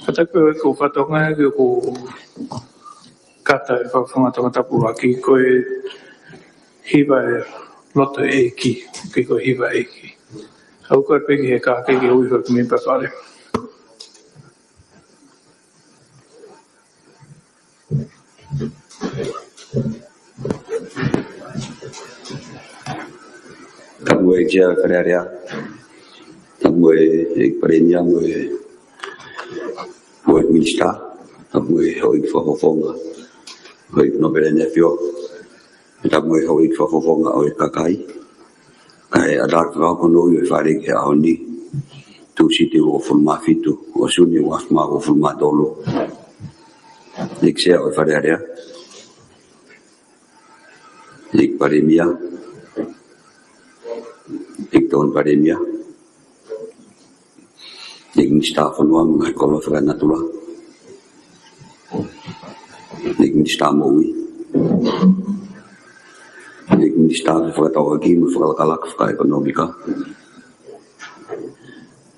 Kata ko patonga ko kata ko whangatonga tapu aki koe hiwa loto eiki ko hiwa eiki au koe peki he ka keki ui ko mi papare tapu e kia karearea tapu e parenia mo e minsta tapu e hoi whahofonga hoi no bere nefio tapu e hoi whahofonga o e kakai kai adar whakono i e whare ke aoni tu siti o fulma fitu o suni o asma o fulma tolo nik sea o e wharearea nik paremia nik ton paremia nik minsta whanua mga kono whakanatula nik minsta moui nik minsta whakatawa ki mo whakakalak whakaekonomika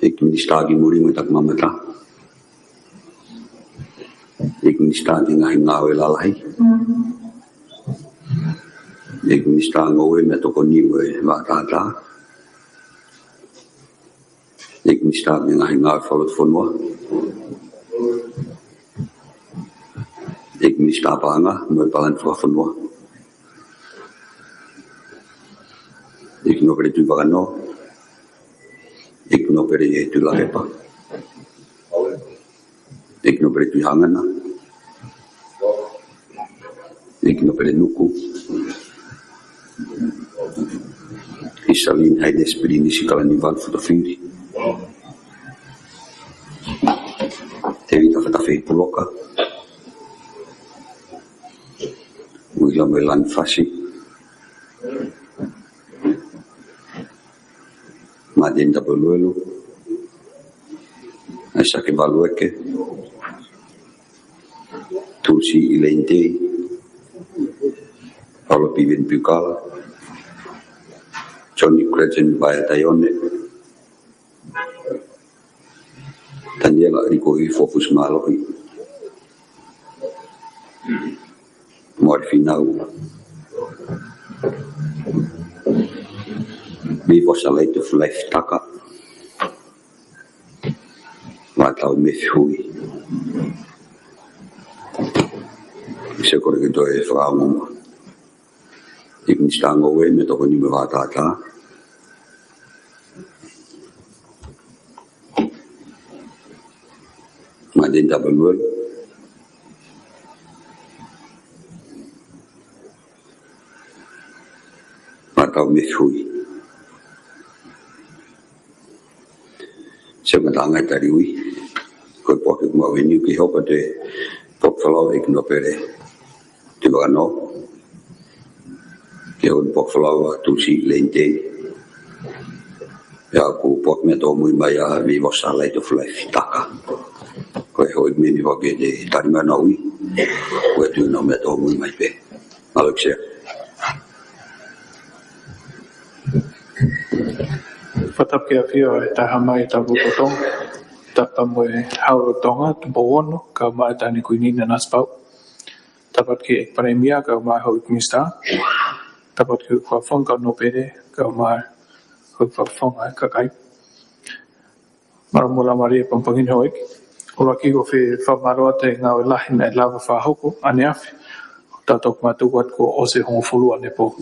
nik minsta ki muri mo tak mamata nik minsta ki ngahi ngawe lalai nik minsta ngowe me toko niwe wātata nik minsta ki ngahi ngawe whalot whanua nik minsta pānga mo e palan whanua nik no pere tu whakano nik no pere e tu lahepa nik no pere tu hangana nik no pere nuku Isalin hai despedini si kalanival fotofiri te vita fatafei puloka uila melan fasi madenda beluelu esa ke balueke tulsi ilentei Paulo pivin pikala Johnny Crescent by Tayone Daniela Rico i focus maloi Morfinau Vivo Salete of Life Taka Matau Mefhui Sekore que to e framo Ik stango we met ook niet meer watata. Maar dit dat wel. Maar dat met goed. Ze met lange tariwi. Koi pak ik maar weer nu ki hopa de pop follow ik no pere. Te wa no. Ke on pok flawa tu si lente ya ko pok me to muy maya vi vos sala to flex taka ko ho mi ni va de tarima no wi ko tu no me to muy mai pe Alexia fatap ke afio ta hamai ta butong ta pamoe hau tonga tu bono ka ma ta ni kuini na naspau tapat ke premia ka ma ho ikmista dapat ke kwafong ka no pere ka ma kwafong ka kai maramula mari pampangin hoik o ki ko fe whamaro te ngau lahi nei lava whahoko ane awhi. Tatok matuat ko o se hongo fulu ane po.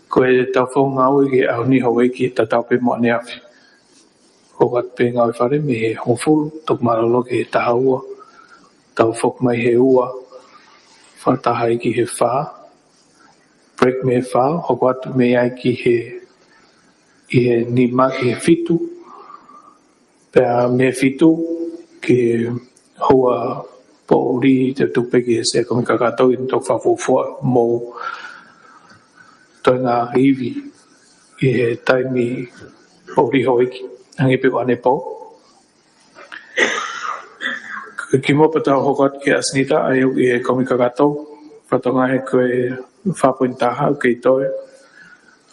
Ko e tau whau ngau i ke au ni hau eki ta tau pe mo ane awhi. Ko wat pe ngau i whare me he hongo fulu, tok maralo ke he taha ua. Tau whok mai he ua, whataha i ki he wha. Break me he wha, hoko atu me ai ki he nima ki he fitu. Pea me fitu ki hua po uri te tupe ki he se komi kakatou i tok whawofua mo toi ngā iwi i he taimi po uri hoiki. Hangi pe wane po. Ki mo patau hoko atu ki asnita ai au i he komi kakatou. Whatonga he koe whapointaha kei toi.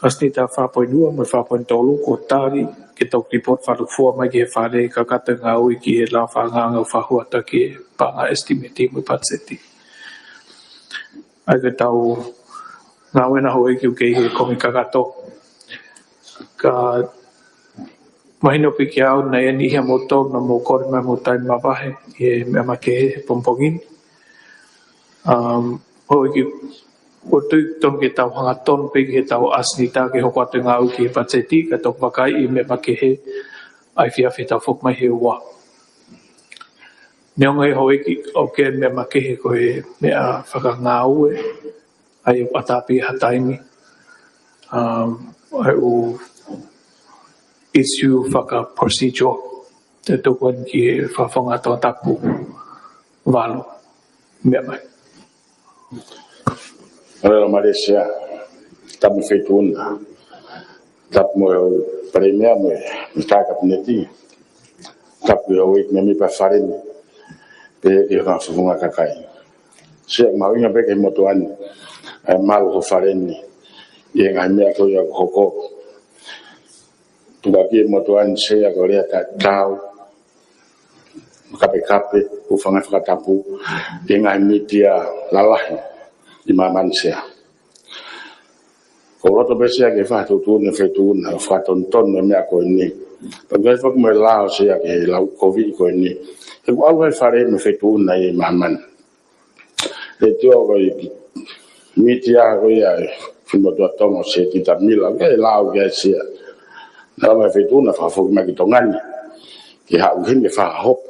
Asnita whapoinua mai whapointolu ko tāri ki tok report whalufua mai ki he whare kakata ngā ui ki he la whanganga whahuata ki he panga estimate mo patseti. Ai ke tau ngā wena hoe ki ukei he komi kakato. Ka mahino pi ki au na e niha mo tō na mo kore mai mo tai mawahe i he mea make he pompongini. Hoe ki o tui ton ke tau hanga ton pe ki he tau asnita ke hoko atu ngā ui ki he patseti ka tok wakai i mea make he ai whiawhi tau whok mai he ua. Neonga e hoe ki o ke mea make he ko he mea whaka ngā ue ai o atapi hataimi. Ai o issue whaka procedure te tukon ki he whawhonga tō tapu walo mea mai. Ora Malaysia tamu feituna tamu premier me mtaka pneti tapu yo wik me mi pa farin pe ki ha funga kakai se ma winga pe ke motoan mal ko farin ni ye nga me ko yo hoko tu ba ki motoan se ya ko le ta tau kape ku fanga fa tapu ye nga media lalah di Malaysia. Kalau tu biasa ke fah tu ne fetu na fah tonton ne mea ko ni. Pagai fak me lao sia ke lau covid ko ni. Ke ko alwe fare me fetu na e maman. Le tio ko media ko ya fimo do tomo se ti ta mila ke lao ke sia. Na me fetu na fah fok me ki tongan. Ki ha uhin ke fah hop.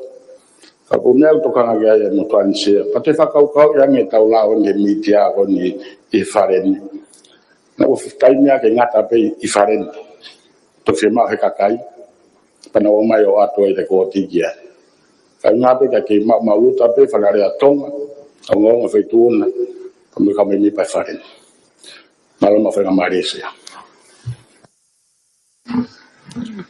Aku mel to kanga ya mo tuan sia pate fa kau yang e tau lao nge media ko ni i faren na o fitai nya ke ngata pe i faren to firma he kakai pana o mai o ato e ko tigia ka ngata ke ma luta pe fa ngare atong o ngo fe tuna como ka me pa faren malo ma fa Malaysia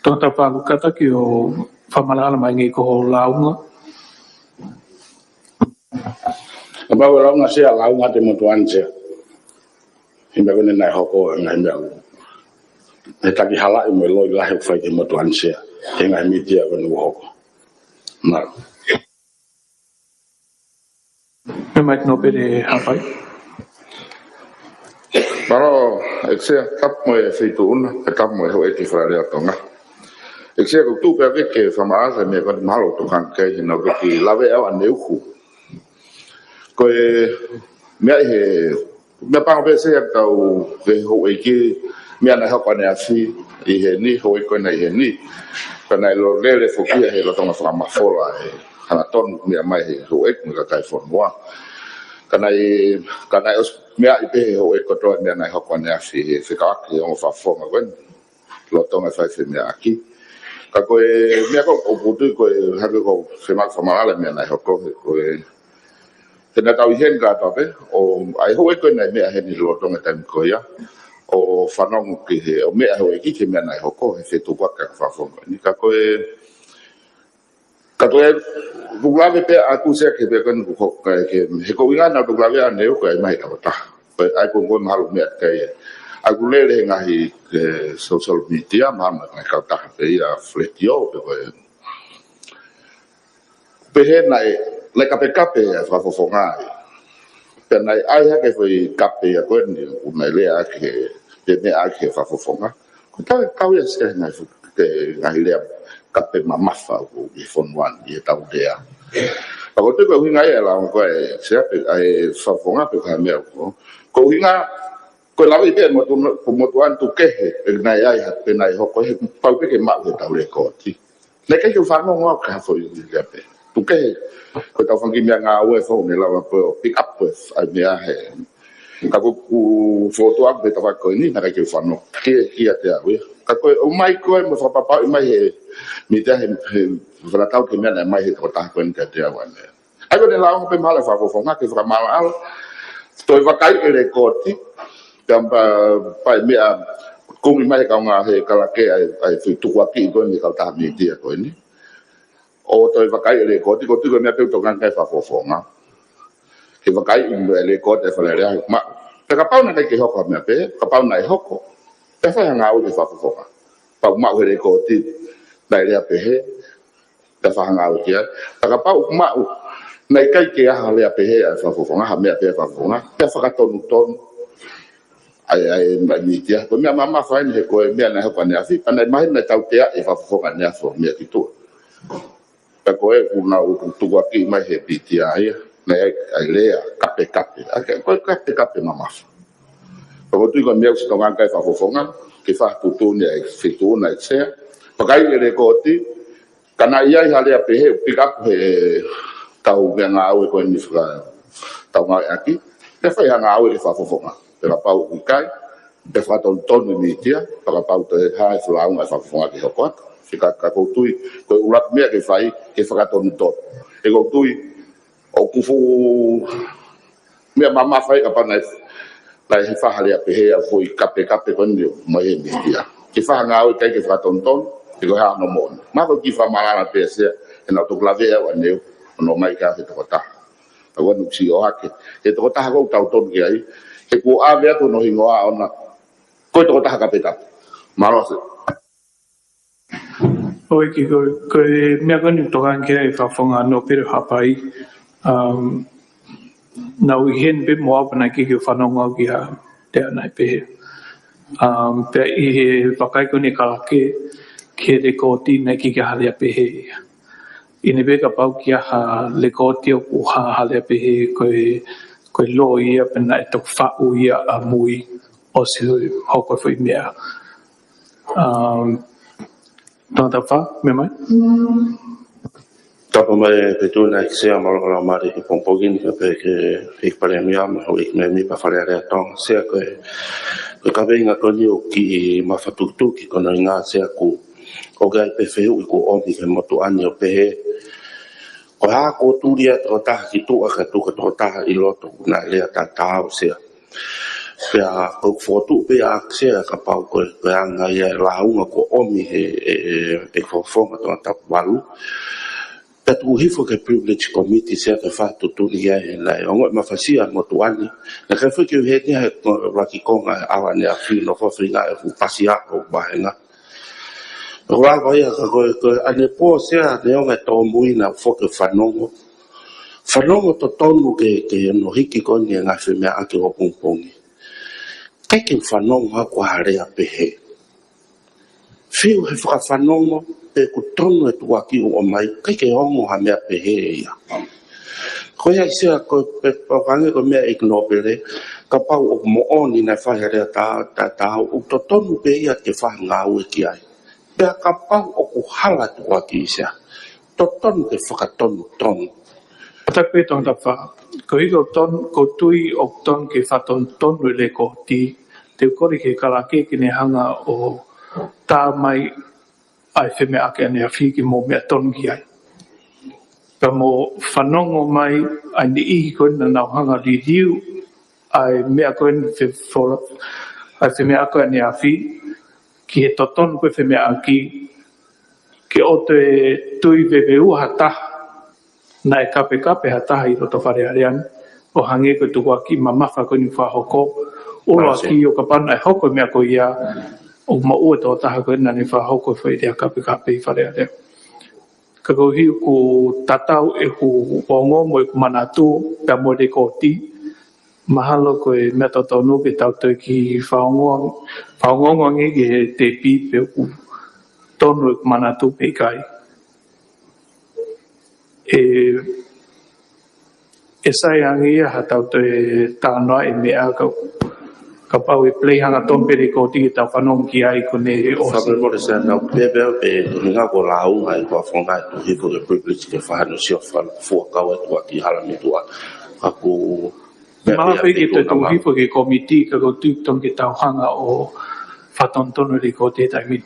Tota whakukata ki o whamalala mai ngi ko launga. Apa kalau ngasih lau ngate mutuan sih, hingga kene naik hoko hingga taki halak melo lah yang fai mutuan sih, hingga media kene hoko. Nah, Memang no pede hapai. Pero eksia tap mo e feituuna, tap mo e ho e ki frarea tonga. Eksia ko tu pe ke famaasa me ko malo to kan ke no ki lave au aneuku. Ko e me me pa pe se tau ke ho e ki me ana ho kana afi i he ni ho e ko na he ni. Kana lo le fo ki he lo tonga fama fola e ana ton me mai he ho e ka kai fo moa. Kana os mea i pe ho e kotoa mea nai hoko ane afi he whikaaki o whawhonga wen lo tonga whai mea aki ka koe mea ko putu koe hape ko whemak whamarale mea nai hoko koe tena tau i hen kātua pe o ai ho e koe nai mea heni lo tonga taimi koe ia o whanongu ki he o mea ho e ki ke mea nai hoko he whetu waka whawhonga ni ka koe Buklave pe aku se ke be kan ko ke he ko winga na buklave ane ko ai mai ta ta ai ko ko malu me ke aku le ngahi ke social media ma ma ka ta pe ya fletio pe he nai le ka pe ya fa fo nga pe nai ai ha ke foi kape ya ko ni u mai le a ke pe me a ke fa fo nga ko ta ka ya se ngai ke ngahi le kape mamafa o i fonwan i tau dea pa ko te ko hinga e la ko e se ai fa fonga pe ka me ko hinga ko la i be mo tu an tu ke e na ai ha pe na ho ko he pa pe ke ma ko tau le ko ti le ke ju fa no ngo ka fo i le pe tu ke ko tau fangi me nga o e fo ne la po pick up with ai me he ka ko foto ak be tava ko ni na ka ke fa no ke te a we ka ko o mai ko mo fa papa mai he mi te he fra tau ke me na mai he ko ta ko ni te a wan ai ko ne la ho pe mala fa fo nga ke fra mala al to va kai e le ko ti tamba pa me a ko mi mai ka nga he ka la ke ai fi tu wa ki ko ni ka ta mi ti ko ni o to va kai e le ko ti me pe to kan kai fa fo nga ke va kai le ko te fa le ma te ka pau na ke hoko me pe ka pau na hoko te fa nga o te fa fo pa ma le ko ti dai le pe he te fa nga o ti ta ka pau ma na kai ke ha le pe he fa fo nga ha me pe fa fo nga te fa ka ton ai ni ti ko me mama fa ni ko me na ha pa ni afi pa na mai na tau te e fa fo ka ni fo me ti tu ta ko e una o tu wa ki mai he pi ti ai na ai le kape ko kape mama ko tu ko me ko nga kai fa fo nga ke fa tu ni ai fi tu na se pa kai le ko ti kana ia ha le pe he pick up he tau me nga o ko ni fra tau nga aki te fa nga o le fa fo nga te la pau kai te fa ton ni tia pa la pau te ha fla nga fa fo nga ke ko fika ka ko tu ko ulat me ke fai ke fa ton e ko tu o ku fu me mama fai ka pa na lai he fa hale pe he a foi kape ko ni mai ni tia ke fa nga o ke fa ton e ko ha no mo ma ko ki fa mala na pe se e na to clave wa ne no mai ka te ko ta ko no si o ake e to ta ko ta ton ke ai e ko a ve to no hingoa ona ko to ta kape malo se oi ki ko me ko ni to kan ke fa fonga no pe hapai na u hen be mo apa na ki fa no ngo ki ha te na pe pe i he pakai ko ni ka ke de ko ti na ki ha le pe he ini be ka pau ki ha le ko ti o ha le pe he ko lo ia pe na to fa u ia a mui o se ho ko foi mea tanta fa me mai Tapa mai pe tu na se amalo la mari ki pompogin pe ke ik pare mi am ho ik me mi pa fare re ton se ko ka venga ko ni o ki ma fatutu ki ko na nga se ku o ga pe fe u ko o mi ke moto ani o pe ko ha ko tu ria to ta ki tu ka tu ko ta i lo to na le ta o se pe a ko foto pe a se ka pa ko nga ya la u ko o mi e fo to ta walu that we have a privilege committee se ka fa to ya la o ma fasia mo to ani na ka fa ke he ni ra ki ko nga awa ni a fi no fo fringa e fu pasia o ba nga ora ba ya ko ane po se a ne o to muina fo ke fanongo to tonu ke no hiki ko ni nga fe me a ke o pongpongi ke fanongo ha kwa re a pe he fiu he fa fanongo e ku tonu e tua ki o mai ke hongo ha mea pe he ia ko ia se ko pe pange ko mea ignobele ka pau o mo oni na fa hele ta o to tonu pe ia ke fa nga o ki ai pe ka pau o ku hala tua ki sia to tonu ke fa tonu ta pe ton ta fa ko i ko tui o ton ke fa ton le ko ti te ko ri ke kala ke ne hanga o ta mai ai fe me ake ane a whiki mō mea tonu ki ai. Ka mō whanongo mai ai ni ihi koe na nau hanga li hiu ai mea koe ni fe whora ai fe mea koe ane a whi ki he totonu koe fe mea aki ke o te tui vewe ua hataha na e kape hataha i roto whare areani o hange koe tuku aki ma mawha koe ni whahoko olo aki o ka pana e hoko mea koe ia o ma ua tō taha koe nani whahoko whai rea kape i whare a rea. Ka kau hiu ku tatau e ku ongo mo e ku manatu pia mo de kōti. Mahalo koe mea tō tonu ke tau tau ki whaongo ngi ke te pi pe ku tonu mana tu pe kai e sai angi ha tau te ta no e me a ka pau e play hanga ton pe ko ti ta fanom ki ai ko ne o Fa mo le sa na bebe e nga ko la u ai ko fonga tu hi ko le privilege ke fa no si fa fo ka wa tu ki hala mi tu a ku ma pe ki te tu hi fo ke komiti ka ko tu ton ki ta hanga o faton ton ri ko te ta mi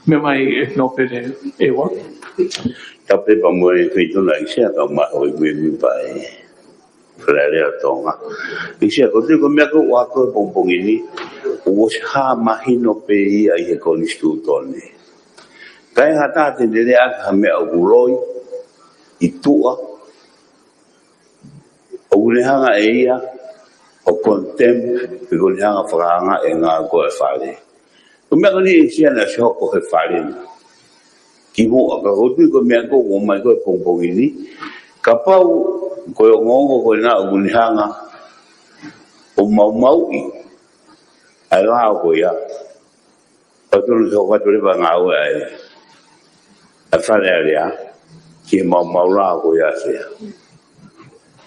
me mai e no pe e wa ta pe pa mo e ki to la sia ka ma o mi pai frere tonga isia ko te ko me ko wa ko pong ini o ha ma hino pe ai e ko ni stu toni kai hata te le a me o loi i tua o le hanga e ia o contem pe ko le hanga franga e nga ko e fale o me ko ni sia na sho ko e fale ki mo ka ho tu ko me ko o mai ko pong ini ka pau ko ngongo ko na o le hanga o mau i ai la ko ya o tu le ko tu le ba nga o ai a fale ya ki mau la ko ya se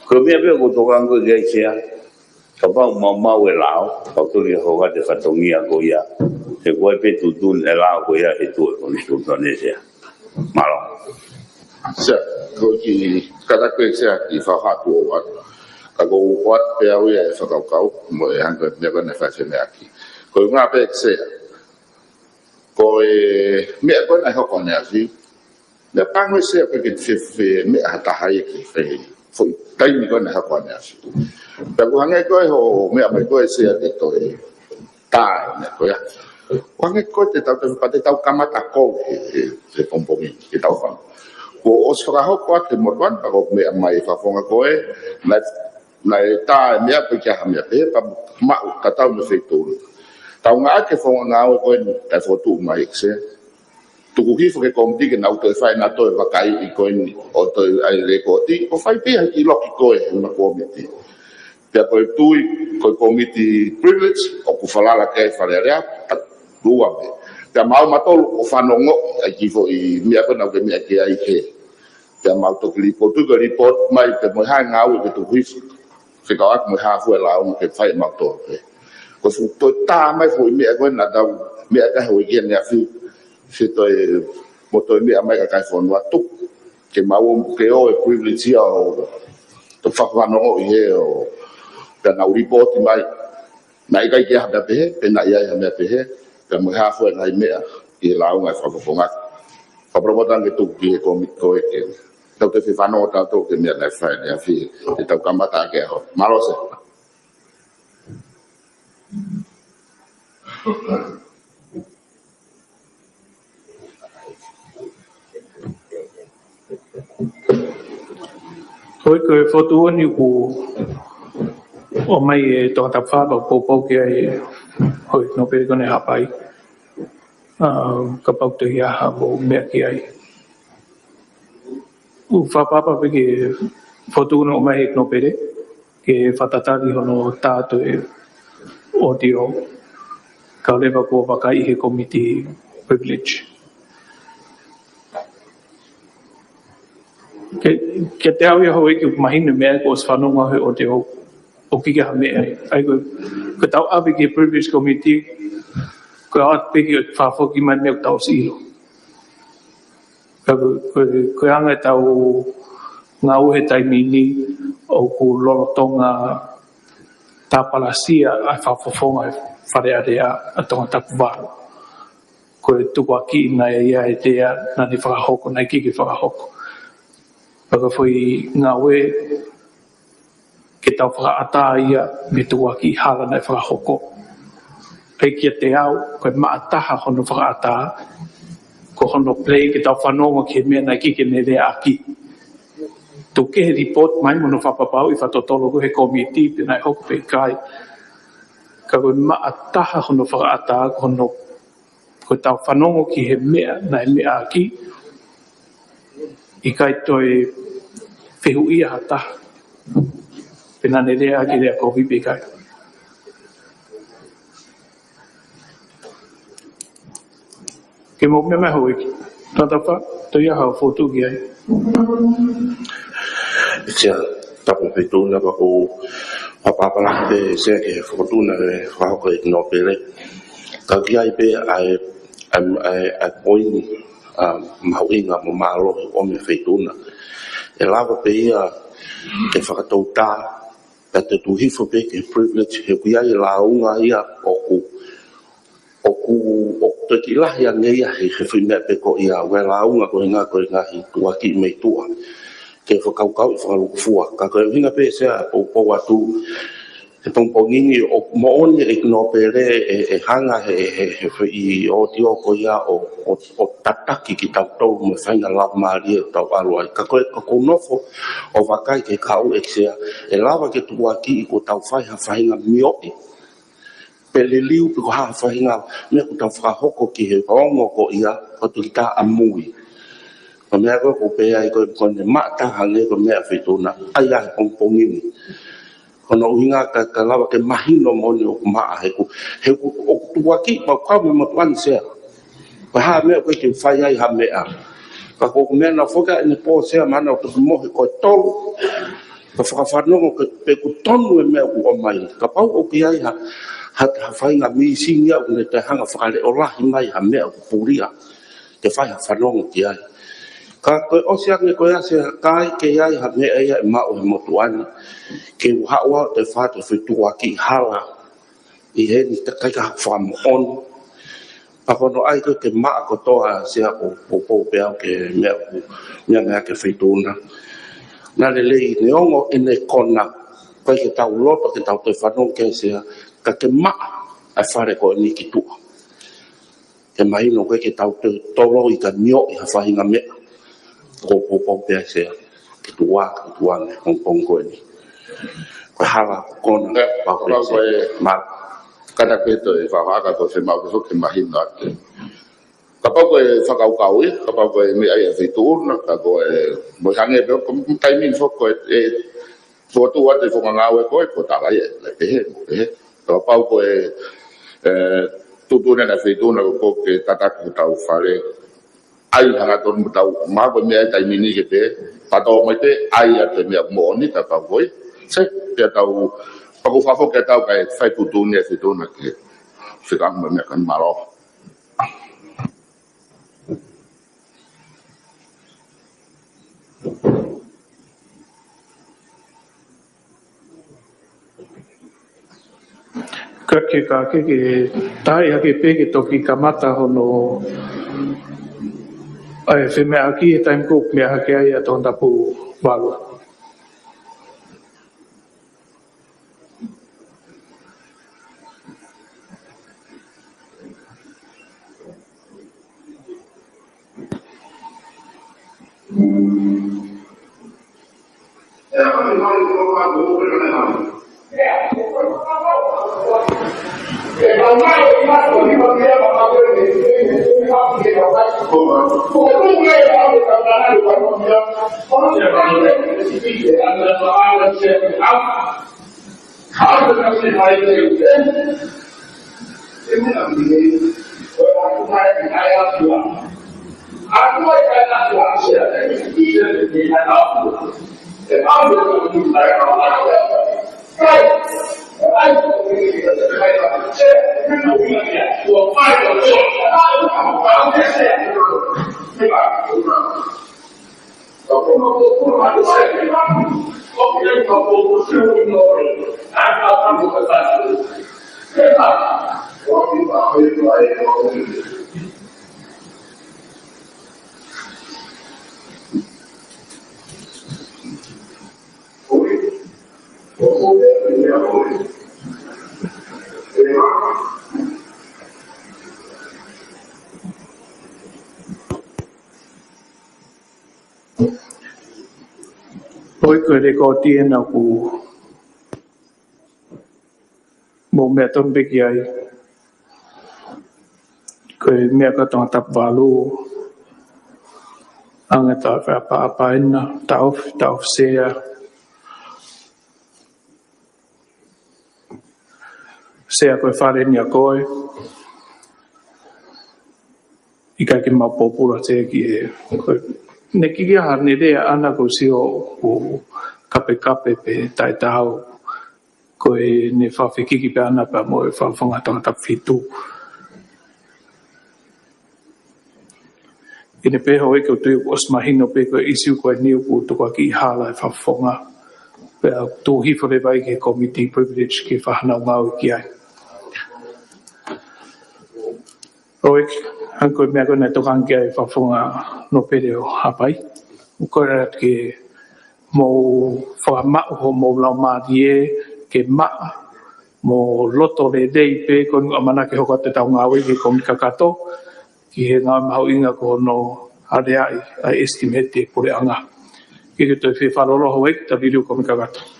ko me be ko to kan ko ge se ka ba mau e lao ka tu le ho ga de fa to ngia ko ya se ko pe tu e la ko ya e tu ko ni tu ne se malo se ko ki kada ko se ki fa ha tu wa ka go wat pe au e fa ka mo e hanga me ba na fa se me aki ko nga pe se ko me ko na ho ko ne asi le pango se ko ki fe me ata hai ki fe fo tai mi ko na ho ko ne asi pe ko hanga ko ho me ko se te to e ta ne ko ya Wang ko te tau te pate tau kamata ko e pompomi ke tau fa. Ko os fra ho ko te morban pa ko me mai fa fonga ko e na ta me pe ka me pe pa ma ka tau me feito. Tau nga ke fonga nga ko e ta foto mai se. Tu ku hi fo ke kom ti ke na to fa na to va kai i ko ni o to ai le ko ti o fai pe i lo ki ko e na ko me ti. Pe ko tu ko komiti privilege o ku fala la ke fa le lua pe te mau matol o fanongo ai ki fo i mia ko na ke mia ke ai ke te mau to li po tu ko report mai te mo ha nga u te hui se ka ak mo ha fu la o ke fai mau to pe ko su to ta mai fo mia ko na da mia ka ho yen ya fi se to mo to mia mai ka kai fo no tu ke mau ke o privilege o to fa fanongo i he o te na report mai nai kai ke ha da pe na ia me pe he ka mo ha fo ngai mea i lau ngai fa fonga fa probotan ke tu ki ko mit ko e ke tau te fa no ta to ke mea na fa ne fi te tau kamata ke ho malo se hoi ko foto ni ku o mai e to ta fa ba po ke ai hoi no pe ko ne hapai ka pau te ya ha bo me ki ai u fa pa pe ke foto no mai no pe ke fatata di hono ta to e audio ka le ba ko ba kai he committee privilege ke te au ia hoi ke mahina mea ko os whanonga hoi o te o kike ha mea ai ko tau awe ke privilege committee ko at peki o whawhoki mai mea tau si ilo ko anga tau ngā uhe taimini o ku lolotonga tāpalasia ai whawhawhonga whare area a tonga taku wāro ko e tukua ki nai ia e tea nani whakahoko nai kike whakahoko Paka foi ngā we ke tau whakaata ia me tua ki hala nei whakahoko. Pei kia te au, koe maataha hono whakaata, ko hono play ke tau whanonga ke mea nei ki ke ne rea aki. Tō ke he report mai mono whapapau i whatotolo ko he komiti pe nei hoku pei kai. Ka koe maataha hono whakaata, hono koe tau whanonga ki he mea nei mea aki. I kai toi whihu ia hata. Pena ne rea ki rea kohi pe kai. ke mo me ho iki tata fa to ia ha foto ki ai sia tapu petuna ba ko papa la de se ke fortuna de fa ko no pele ka ki ai pe ai point mau inga mo malo o me petuna e lava pe ia ke whakatauta e te tuhifo pe ke privilege he kuia i la unga ia o te ki lahi a ngeia he whimea pe ko ia we la unga ko inga hi tua ki mei tua ke whakaukau i whakalukufua ka koe hinga pe sea po atu e pongpongingi o mooni e no pere e hanga he i o ti o ko ia o tataki ki tau tau me whainga lava maari e tau aluai ka koe ka konofo o wakai ke kau e sea e lava ke tua ki i ko tau whaiha whainga mioi pele liu pe ko ha whainga me ko tau whakahoko ki he ongo ko ia ko tu ta amui ko mea ko pe ai ko ne mata hange ko mea fituna ai ai pongpongingi kono hinga ka lava ke mahino moni o maa he ku o tuaki pa ka mo tuan se pa ha me ko ke fai ai ha me a ka ko me na foka ni po se mana ko mo ko tol ka fa no ko pe ku tonu me o mai ka pa o ki ai ha fai nga mi singa o ne te hanga fa le o la mai ha me o puria ke fai ha fa no ki ai ka ko o sia ke ko ya se kai ke ai ha me ai ma o mo tuan ke hawa te fata fitua ki hala i he ni te kai ka fam on pa kono ai ko te ma ko toa se o pe ke me ke fituna na le ni ongo ene kona ko ke tau loto ke tau te fanon ke se ka ke ma a fare ko ni ki tu ke mai no ko ke tau te tolo i ka mio i ha fainga me ko pe se ki tua ne hong ko ni hala kona pa ko ma kada peto e fa ka to se ma ko ke mahina ka pa ko fa ka ui ka pa ko me ai se turna ka ko mo hange pe ko timing fo ko e fo tu wa te fo nga we ko ta la le pe ka pa ko tu tu na se turna ko ke tata ko ta fare ai hanga to mo ta ma ko me ai timing ni ke pe pa to mo te ai a te me mo ni ta pa ko se ke ta pa ko fa fo ke ta ka fai tu tu ne se turna ke se ka mo me kan malo ka ke tai a ke pe ke toki kamata hono ai se me aki e time cook me ha ke ai a tonda pu walu Oi ko re ko ti na ku mo me ton be ki ai ko me ka ton tap valu anga ta pa ina ta se ko fare ni a koi ika ke mapopura te ki ne kiki ha ne de ana ko sio o kape pe tai tau ko ne fa kiki pe ana pa mo fa fonga ta fitu ine pe ho ko tu os mahino pe ko isu ko ni ko to ka ki hala fa fonga pe to hi fo le vai ke committee privilege ke fa na ngau ki ai Oik, angko me agora to kan ke fa fonga no pereo hapai. O kora ke mo fa ma ho mo la ma die ke ma mo loto le dei pe kon amana ke hoko te tau ngawe ke kom kakato ki he ngā mau inga ko no ade ai estimate por anga. Ki ke to fe fa lo ho ek ta video kom kakato.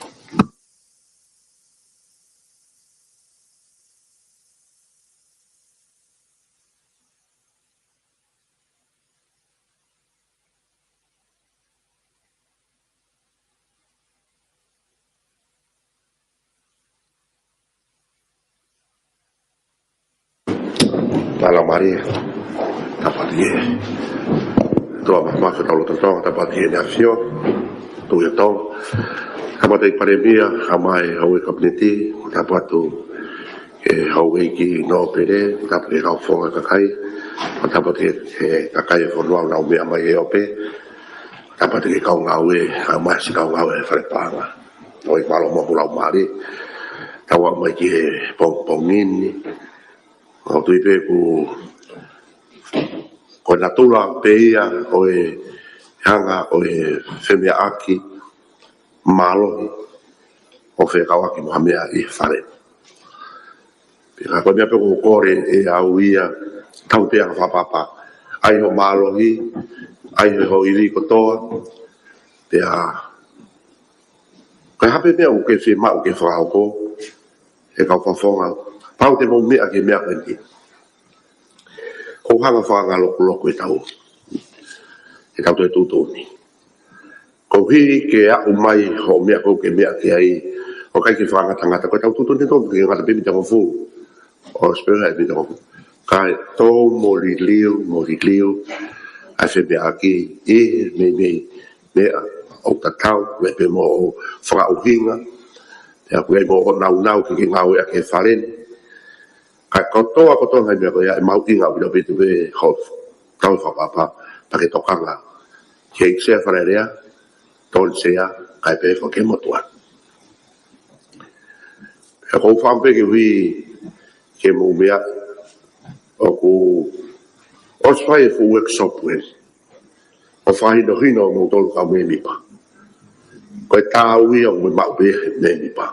Täällä on Maria. Tapatie. Tuo maksutaulu tuo tapatie nafio. Tuo to. Tapatie paremia hamai hawi community tapatu hawi ki no pere tapatie kau fonga kakai. Tapatie kakai fonwa na umi amai eope. Tapatie kau ngawe hamai si kau ngawe farepanga. Oi malo mo pulau mari. Tawa mai ki pongin o tui pe ko na tula peia o hanga o femia aki malo o fe kawaki mohamea I fare pika ko mea pe ko kore au ia tau te fa papa ai ho malo ai ho iri ko toa te ka hape mea o ke fe ma o ke fa ko e ka fa fonga pau te mo mea ke mea ni ko hanga fa nga loko e tau te tutu ni ko hi ke a mai ho mea ko ke mea ke ai o kai ke fa nga tangata ko tau tutu ni to ke ngata bibi tau fu o spera bibi tau kai to mo liu a se mea ki me o tatau me pe mo fra o hinga ya ko mo nau ke ngau e ke falen ka kotoa ngai me ko ya mau inga bila betu be hof tau fa papa pa ke tokanga ke se farerea tol sea kai pe fo ke motua e ko fa pe ke vi ke mo mea o ko o sai fu workshop we o fa no hino mo tol ka me mi pa ko ta wi o mo ma be me mi pa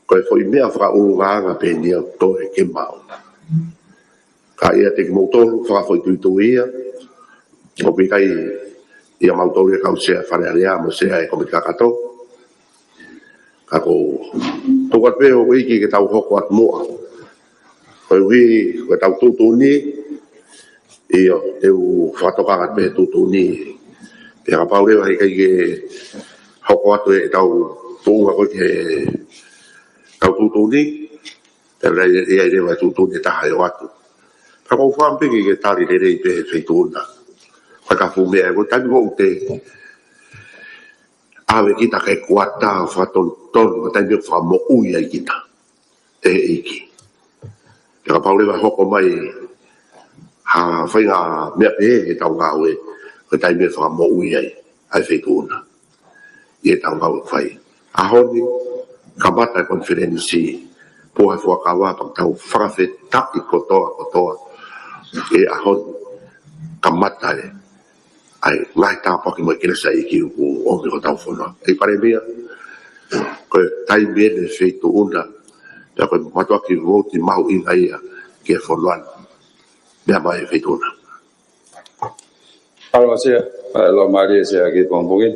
ko foi mea fra o nga pe ni to e ke mau ka ia te motor fra foi tu ia o pe kai ia motor e ka se fa rea mo se ai ko ka to ka ko to ka pe o wi ki ke tau ho ko mo ko wi ko tau tu ni ia te u fa to ka pe tu ni te ka pa le ai kai ke ho ko e tau tu ko ke tau tutu ni te rei e rewa tutu ni taha e watu ka kou whampiki ke tari le rei pe fei tūna ka ka fumea ko tani ko te awe kita ke kuata whaton ton ka tani ko whamo ui ai kita te eiki te ka paulewa hoko mai ha whainga mea pe he tau ngawe ka tani ko whamo ui ai fei tūna i e tau ngawe whai ahoni kamata konferensi po ai fo kawa pa tau frafe taki kotoa e ahon kamata ai ngai ta pa ki mo kile sai ki o ko tau fo no e pare bia ko tai bene feito una da ko mato ki voti mau in ai ke fo loan da mai feito una Alo sia lo mari sia ki pongpongin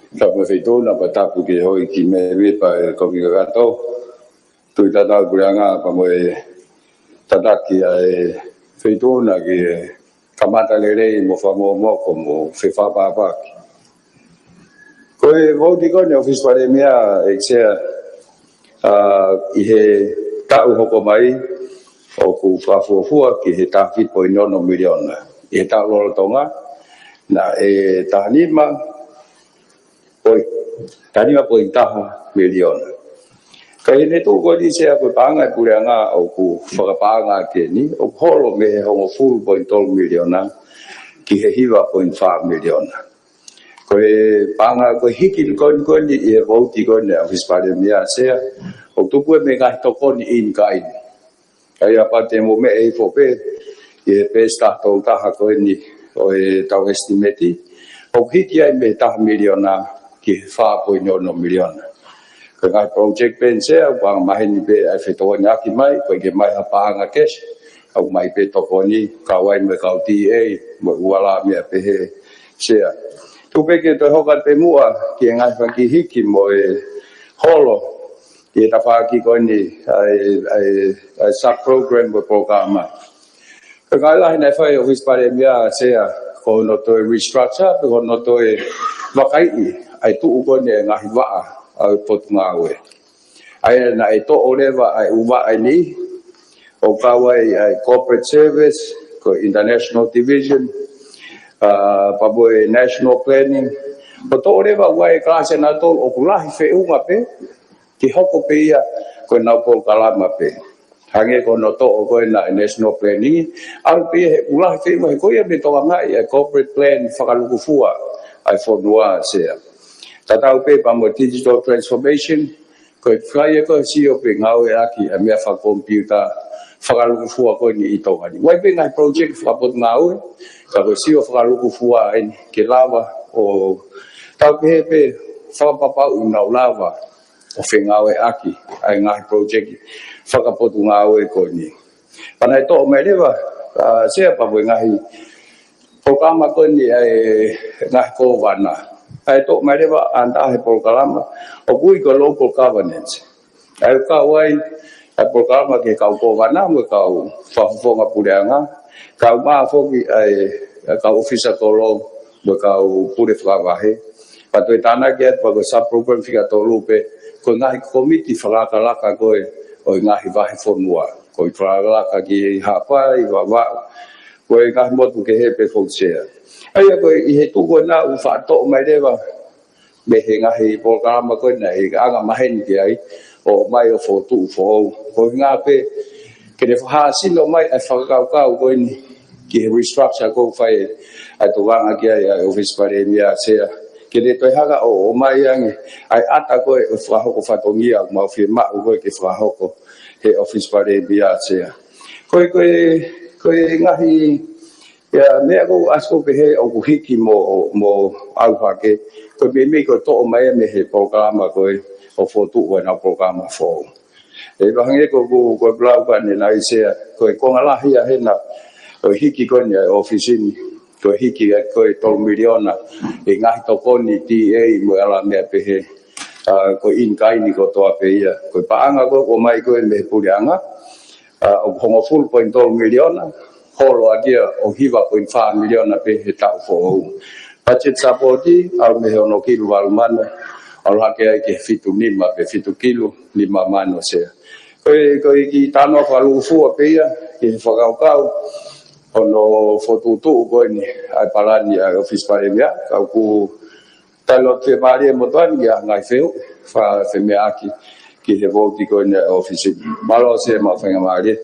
ka mo feito na patapu ki hoi ki me vi pa ko ki gato tu tata buranga pa mo tataki ai feito na ki kamata le rei mo fa mo como fe fa pa ko e voti ko ne office pare mia e sia i he ta u hoko mai o ku whafua ki he tāwhi poi nono miliona. I he tā loro tonga, na e tānima poi taha miliona. Ka hene tō kua ni sea koe pāngai pure ngā o ku whakapānga ke ni, o holo me he hongo 4.2 miliona ki he hiwa 0.5 miliona. Koe pānga koe hiki koe ni i he vauti koe ni a whispare mea sea, o tupu e me ngai toko ni in kai ni. Kai apa te mo me e fo pe, i he pe stato taha koe ni o e tau estimeti, o hiki ai me taha miliona ki 5.1 miliona. Ka ngai project pen sea, wang mahi ni pe ai whetoa ni aki mai, koe ke mai hapanga cash, au mai pe toko ni, kawai me kau TA, mo uala mea pe he sea. Tupe ke toi hoka te mua, ki e ngai whanki hiki mo e holo, ki e tawhaki koe ni, ai sub-program mo programa. Ka ngai lahi nai whai o whispare mea sea, ko no toi restructure, ko no toi wakai ai tuu koe ni e ngahi waa, au potu ngā ue. Ai na e to o lewa ai uwa ai ni, o kawai ai corporate service, ko international division, paboe national planning, o to o lewa wai klase na tol o kulahi whiunga pe, ki hoko pe ia, ko nau pol kalama pe. Hange ko no to o koe na national planning, au pe he kulahi whiunga, he koe me toa ngai, ai corporate plan whakaluku fua, ai whonua sea. Tatau pe pa mo digital transformation, ko whaia ko si o pe ngau e aki a mea wha computer, whakaluku fua koe ni i toka ni. Wai pe ngai project whakapot ngau e, ka ko si o whakaluku fua e ke lava o tau pe he pe whakapapau nau lava o whengau e aki ai ngai project whakapot ngau e koe ni. Panai to o mai lewa, sea pa po ngahi programa koe ni ai ngahi ko wana. Ai to mai lewa anda he programa o kui ko local governance. Ai ka wai ai programa ke kau ko wana mo kau whafonga pureanga kau ma foki ai kau officer ko lo mo kau pure whakawahe. Patoi tana ke pa ko sub program fika to lupe ko ngahi committee whakalaka koe o ngahi wahi fonua. Ko i whakalaka ki hapai wa koe ngahi motu ke he pe fokshare. Ai ko i he tuko na u whato mai lewa me he ngahi programa koe na he anga maheni ki ai o mai o fotu fo ko ngā pe ke ne whahasino mai ai whakakau koe ni ki he restructure ko whai ai to wanga ki ai office pare mea sea ke ne toi hanga o mai ange ai ata koe o whahoko whatongia mau whima u koe ke whahoko he office pare mea sea koe ngahi ya mea ko asko pe he o hiki mo au hake ko me ko to mai me he programa ko o fotu o na programa fo e bange ko blau ka ni nai se ko ngala hia he na o hiki ko ni office ni ko hiki ko to miliona e ngai to ko ni TA mo ala me pe he ko in kai ni ko to pe ia ko paanga ko o mai ko me pulianga o hongo 4.2 miliona holo adia o hiwa 0.5 miliona pe he tau fo budget supporti au me ono kilo valmano au hake ai ke fitu nima pe fitu kilo lima mano se ko ki tano falu fu pe ia ke whakaukau ono fotutu ko ni ai palani ai office pare mea ka ku talo te mari mo tani ya ngai feu fa fe me aki ki he voti ko ni office malo se ma fenga mari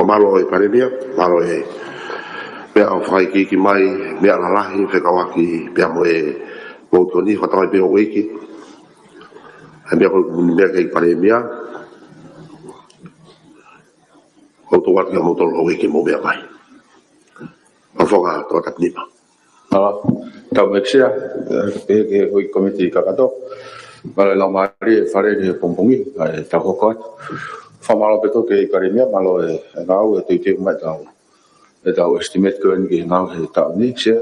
malo e paremia, malo e mea o whai ki mai, mea la lahi, whekawaki, mea mo e moutoni, whatawai pe o wiki. E mea ko mea kei paremia, mouto waki a mouto o wiki mo mea mai. A whonga toa tapnipa. Tau meksia, ke hui komiti kakato, male lau maari e whare ni pompongi, tau hokot. Whamalo peto ke karemia, malo e ngau e tuite umai tau. E tau estimate ko ni ke ngau he tau ni, sia.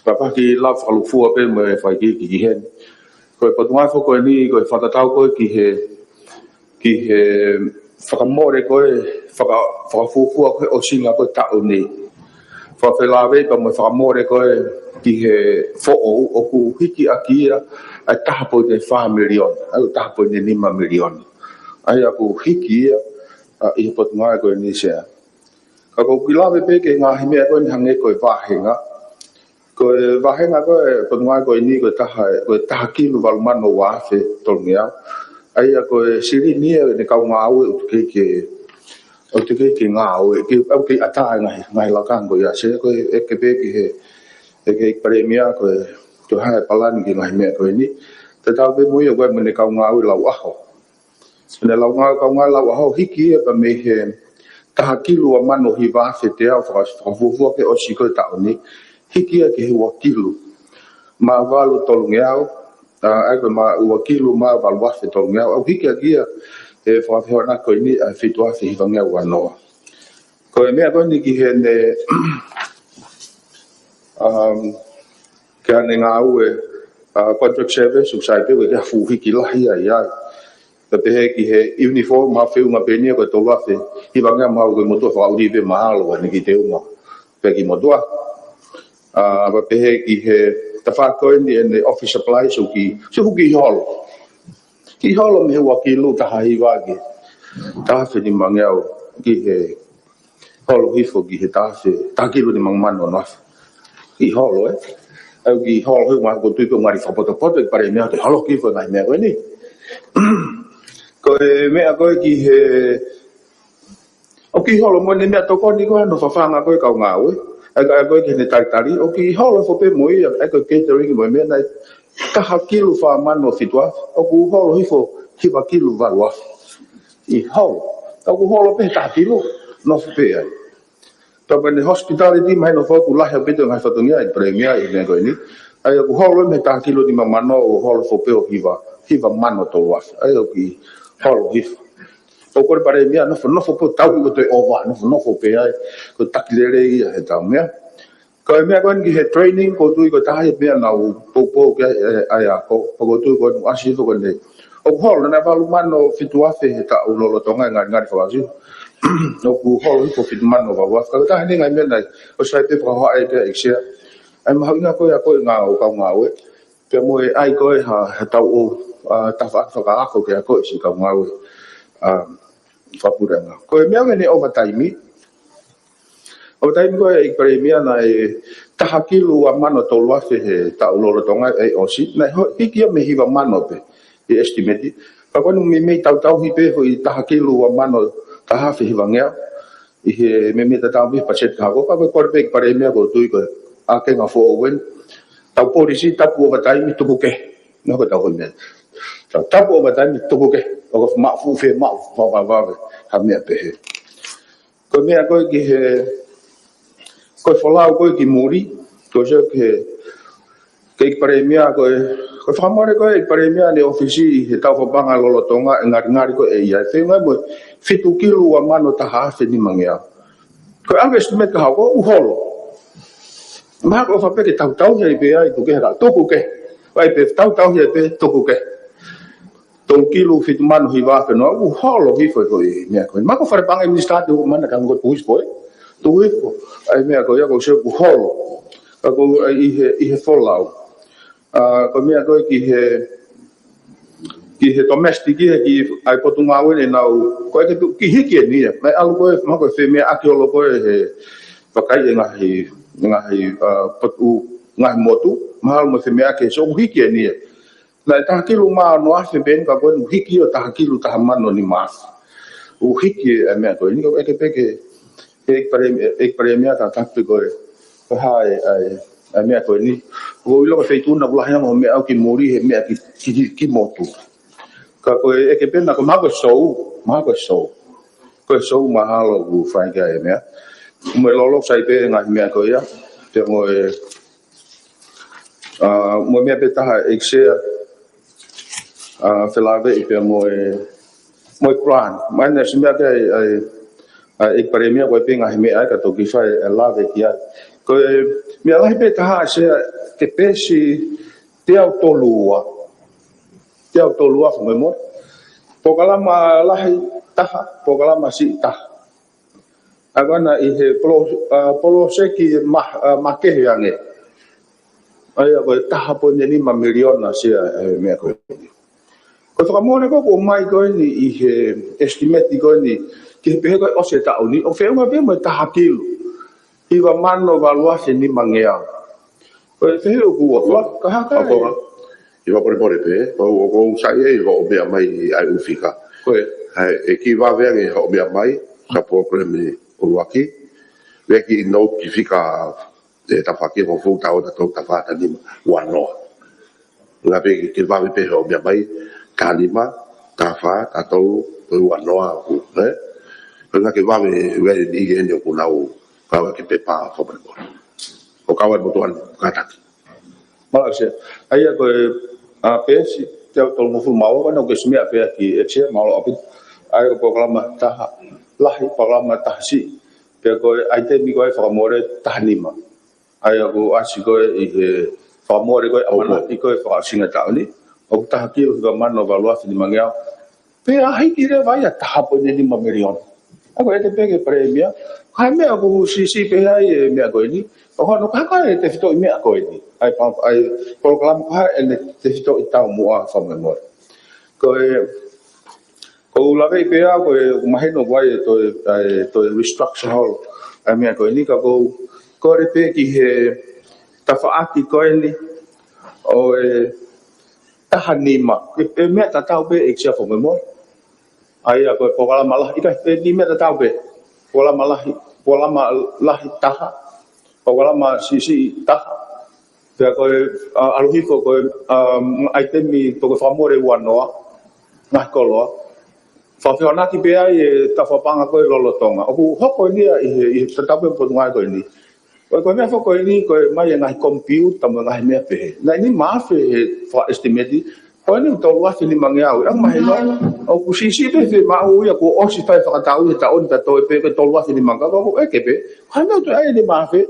Papa ki lau whakalufua pe mo e whai ki hen. Ko e patungai whako e ni, ko e whatatau koe ki he whakamore koe, whakafufua koe o singa koe tau ni. fa felawe pa mo fa more ko ki he fo o ku hiki akia a tapo de fa million a tapo de 5 million ai aku hiki I pot ngai ko ni se ka ko pilawe pe ke nga hime ko hange ko va henga ko va henga ko pot ngai ko ni ko ta ki lu val man no wa fe tolngia ai ko siri ni ne ka nga au ke o te ke ngā o ke au ke ata ngai la kan ko ya se ko e ke pe ke premia ko to ha palan ki ngai me ko ni te tau pe mo yo ko me ka ngā o la aho ne la ngā la aho hiki e pa me he ta kilu a mano hi va fe te au fa vo ke o si ko ta ni hiki e ke wa kilu ma valu tol ngau ai ko ma wa kilu ma val wa fe tol ngau au hiki a e fa na ko ni a fitua fi vanga wa no ko me ko ni ki he ne ka ne nga u contract service society we ka fu ki la ya pe he ki he uniform ma fe uma penia ko to wa fe hi vanga ma ko mo to fa uri be mahalo ni ki te uma pe ki mo to ba pe he ki he ta fa ko ni en office supply so ki hol ki holo me wa ki lu ta hai wa ki ta fe ni mangau ki he holo hi fo ki he ta fe ta ki lu ni mang man no ki holo au ki holo ma ko tu ko ngari fa poto pare me te holo ki fo ngai me ko ni ko me ko ki he o ki holo mo ni me to ko ni ko no fa nga ko ka nga ai ko ki ne tari o ki holo fo pe mo ai ko catering mo me na ka hakilu fa mano fitwa o ku holo hifo hipa kilu valwa I holo o ku holo pe ta kilu no fe ai to ben hospitality mai no fo ku la ha beto ngai fatongia I premia I ne ko ni ai ku holo me ta kilu di mano o holo fo pe o hiva mano to wa ai o ki holo hifo o ko pare mia no fo po tau ko to ova no fo pe ai ko takilere I ta mia ko me ko ngi he training ko tu ko ta he be na po ke ai ko tu ko asi ko ne o hol na valu mano fitua fe ta o lo tonga ngai fa asi no ku hol ko fit mano va wa ka ta ni ngai me na o sai pe fa ai ke exia ai ma nga ko ya ko nga o ka nga we pe mo ai ko ha ta o ta fa ka ko ke ko si ka nga we fa pura nga ko me ne overtime o tai ko I premia na tahakilu a mano to lua fe he ta ulo tonga o si na hiki me hiva mano pe I estimate pa ko me tau hi pe ho I tahakilu a mano ta fe hiva ngea I he me ta tau bi pa set ka ko pa ko pe premia ko tu ko a ke nga fo wen tau polisi tapu o tai mi tubuke no ko tau me tapu o tai mi tubuke o ko ma fu fe ma va ha me pe he ko me ko ki he ko folau ko ki muri ko je ke premia ko famore ko premia le ofisi he tau fa banga lolo tonga ngari ko ia fe nga mo fitu kilu wa mano ta ha fe ni mangia ko alves me ka ko u holo ma ko fa pe ke tau he be ai ko ke ra to ko ke ai pe tau he pe to ko ke ton kilu fitu mano hi va fe no u holo hi fo me ko ma ko fa banga ministra do man ka ngo puis ko tu ifo ai me ko ya ko se ku holo ko I he folau ko me ko ki he domestic ki ai ko tunga we na ko ki hiki ni mai alu ko ma ko fe me akiolo ko he pakai nga patu nga motu mahal mo fe me ake so hiki ni na ta kilu ma no afe ben ka ko hiki o ta kilu ta mano ni mas u hiki me ko ni ko ke peke ek premia ta pe ko hai ai me ko ni o lo fe tu na bla ha mo me au ki mori he me ki motu ka ko ke pe na ko ma ko so mahalo u fa ga me mo lo sai pe nga me ko ya pe mo me pe ta ekse felave pe mo plan man se me ek premia ko pe nga me ai ka to ki fa lave ki ya ko me la pe ta se ke pe si te autolua fo mo pokala ma la ta pokala ma si ta agora e polo seki make yange ai agora taha po ni ma miliona sia me ko fa mo ne ko mai ko ni i estimate ko ni ke pe ko o se ta oni o fe ma be mo taha kilo i va mano valua se ni mangea ko te o ku o ka ha ka i va por pe o sai e o be mai ai ufika ko e ki va ver e o be mai sa po problemi o aqui ve ki no ki fica e ta fa ki ko fu ta o ta to ta fa ta ni wa no la ve ki va pe o be mai ka ni ma ta fa ta to wa no a ku na ke va ve ni ge ni ku na o ka wa ki pe pa fo por o ka wa mo to an ka ta Malaysia ai ko a pesi te to mo fu mau no ke smia pe ki e che mau opi ai ko programa ta lahi programa ta si pe ko ai te mi ko e fa mo re ta nima ai ko asi ko e fa mo re ko amana i ko e fa singa ta ni o ta ki o ga mano valua ni mangea pe ai ki re vai ta po ni ma merion ako e te pe ke premia hai me ko si pe ai me ko ni o no ka e te fito me ko ni ai program ka e te fito i tau mo a fa mo ko ko la ve pe a ko mai no vai to restructure hall ai me ko ni ka ko re pe ki he ta fa aki ko ni o ta hanima e me ta tau pe e sia fo mo ai ko program malah ika pe ni me ta tau pe pola malahi taha pola ma sisi taha pe ko aluhi ko item mi to ko famore wanoa na kolo fa fiona ki pe ai ta fa panga ko lolotonga o hoko ni i ta pe po ngai ko ni ko me fa ko ni ko mai ngai computer mo ngai me pe na ni ma fe fa estimate ko ni to wa ni mangiau ang mai no o ku sisi pe ma o ya ko o si fa fa ta o ta on ta to pe to wa ni manga ko e ke pe ha no to ai ni ma fe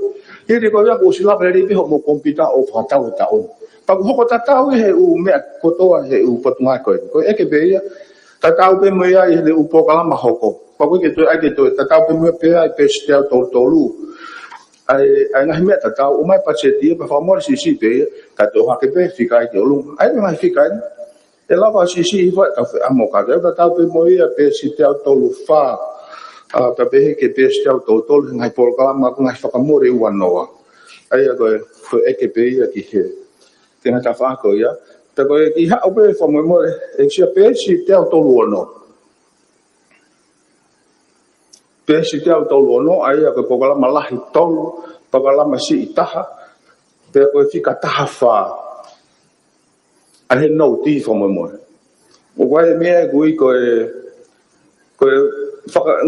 e ri ko ya ko si la pe ri pe mo computer o fa ta o ta on pa ko ko ta ta o he u me ko to he u pot ngai ko e ke pe ya ta ta o pe mo ya he u po kala ma hoko pa ko ke to ai ke to ta ta o pe mo pe ai pe stel to lu ai ngai me ta ta o mai pa se ti pa fa mo si pe ka to ha ke pe fica ai ke lu ai ngai fica e lava si vai ka amo ka ga ta pe mo ia pe si te to lu fa ta pe ke pe si to ngai por ka ma ngai fa ka mo re wa no ai ko e ke pe ia ki he te na ta fa ko ia ta ko ki ha o pe fa mo e si pe si te to lu no pe si te to lu no ai ko po ka ma la hi to pa ka ma si itaha pe ko fica taha fa ai no ti fo mo o vai me gui ko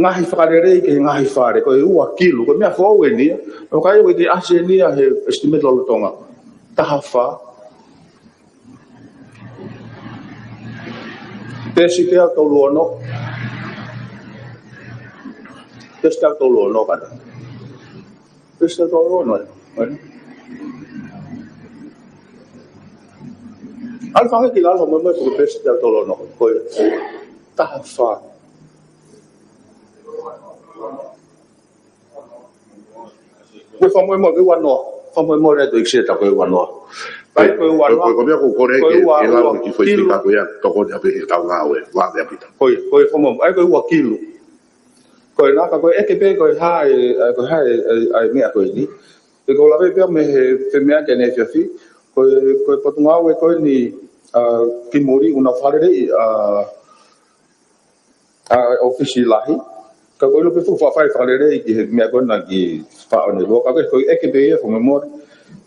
ngai fa re ke ngai fa re ko u akilo ko me fo we ni o kai we ti ase ni he estimate lo tonga ta fa te si te to lo no te sta to lo no kada te sta to lo no al fa ke la lo mo ko te sta to lo no ko ta fa we fa mo ke wa no fa mo re to ixi ta ko wa no pai ko wa no ko me ko kore ke la ki foi fica ko ya to ko ya pe ta nga we wa ya pita ko fa mo ai ko wa kilo ko na ka ko e ke pe ko ai me ko ni ko la pe me pe me ke ne fi ko pa tu nga we ko ni ki mori una fare ofisi lahi ka ko lo pe fu fa fare ki me ko na ki fa o ne lo ka ko e ke pe fo mo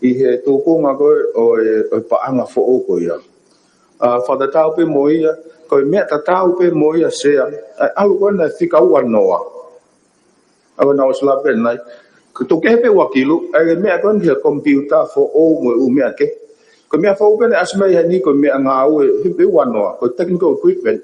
i he tu ko nga ko o pa anga fo o ko ia fa da tau pe mo ia ko me ta tau pe mo ia se alu ko na fika u anoa ava na osla pe nai ko to ke pe wakilo ai me ko ni computer fo o mo u me ke ko me fo pe asma ia ni ko me nga u pe u anoa ko technical equipment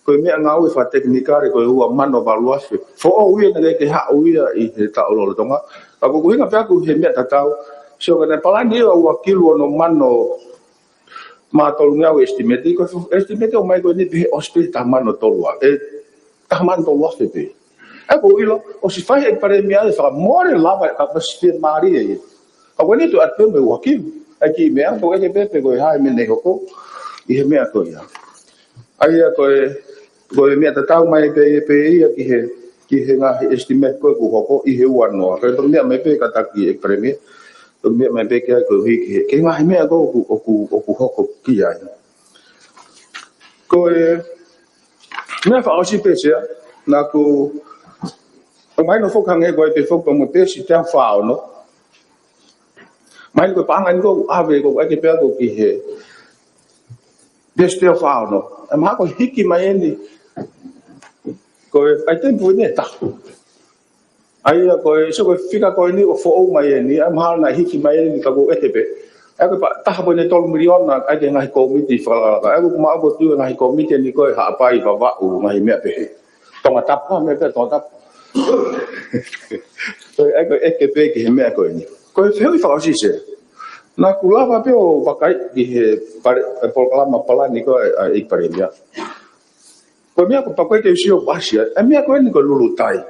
ko me nga u fa technical ko u mano valua fo o u na ke ha u ia i ta o lo tonga ko ko hinga pe ko he me ta tau so kana pala ni o wakilo no mano ma tolu nga estimate ko estimate o mai ko ni be hospital mano tolu e ta man tolu fe Aku ilo o si fai e pare mea fa more lava ka pasti mari e. Aku ni tu atu me waki. Aki mea ko e pepe ko hai me nei ko. I he mea ko ia. Ai ko mea tau mai pe ia ki he nga estimate ko ko I he wano. Ka to mea me pe ka taki e pare mea. To mea me pe ka ko hi ke nga mea ko ku hoko ki ai. Ko mea fa o si pe sia na ku mai no fok hange ko te fok mo te si tang fao no mai ko pangan ko ave ko ke pe ko ki he destel fao no ma ko hiki mai ni ko ai te pu ni ta ai ko so ko fika ko ni o fo mai ni am ha na hiki mai ni ka ko e pe ai ko ta bo ni tol million na ai ke ngai ko mi ti fa ai ko ma ko tu ngai ko mi te ni ko ha pai ba ba u ngai me pe tong tap ko me pe tong tap Tôi ai có cái bé cái mẹ coi ni, coi phải phải gì chứ? Na kula apa pe o pakai di program apa ni ko ikparimia. Ko mia ko pakai ke sio pasia, mia ko ni ko lulutai.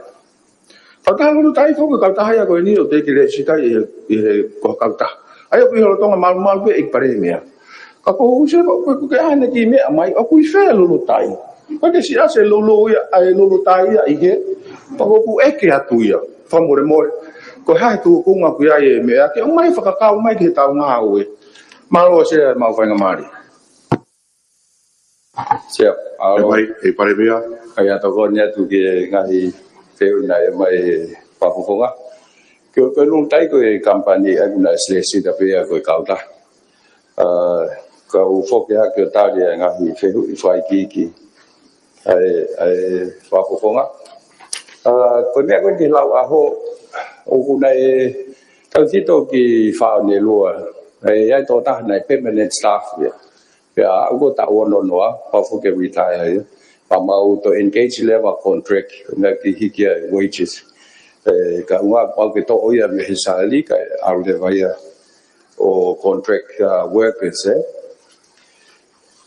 Kata lulutai ko ko kata ya ko ni o te kire sita ko kata. Ayo ko ho tonga mal pe ikparimia. Ka ko usia ko ke ana ki me mai o ku fe lulutai. Ko ke sia se lulu ya ai lulutai ya ihe. Pako ku eke atu ia, whamore, ko hai tu ku ngā kuia e mea, ke o mai whakakau mai ke tau ngā ue. Malo se mau whainga mari. Siap, alo. Mai, e pare mea. Kai ato ko ni atu ke ngahi wheu nai mai whakufonga. Ko nung tai ko e kampani aku na slesi da pea ko e kauta. Ko ufoke ha ke tari ngahi wheu I whai ki. Ai whakufonga. Ko mea koe ki lau aho o kuna e tau tito ki whao ne lua e ai tō taha nei permanent staff ia pia au ko ta ono noa pawhu ke retire ia pa mau to engage level contract mea ki hiki wages ka unga pau ke to oia me he salary ka au le vaia o contract workers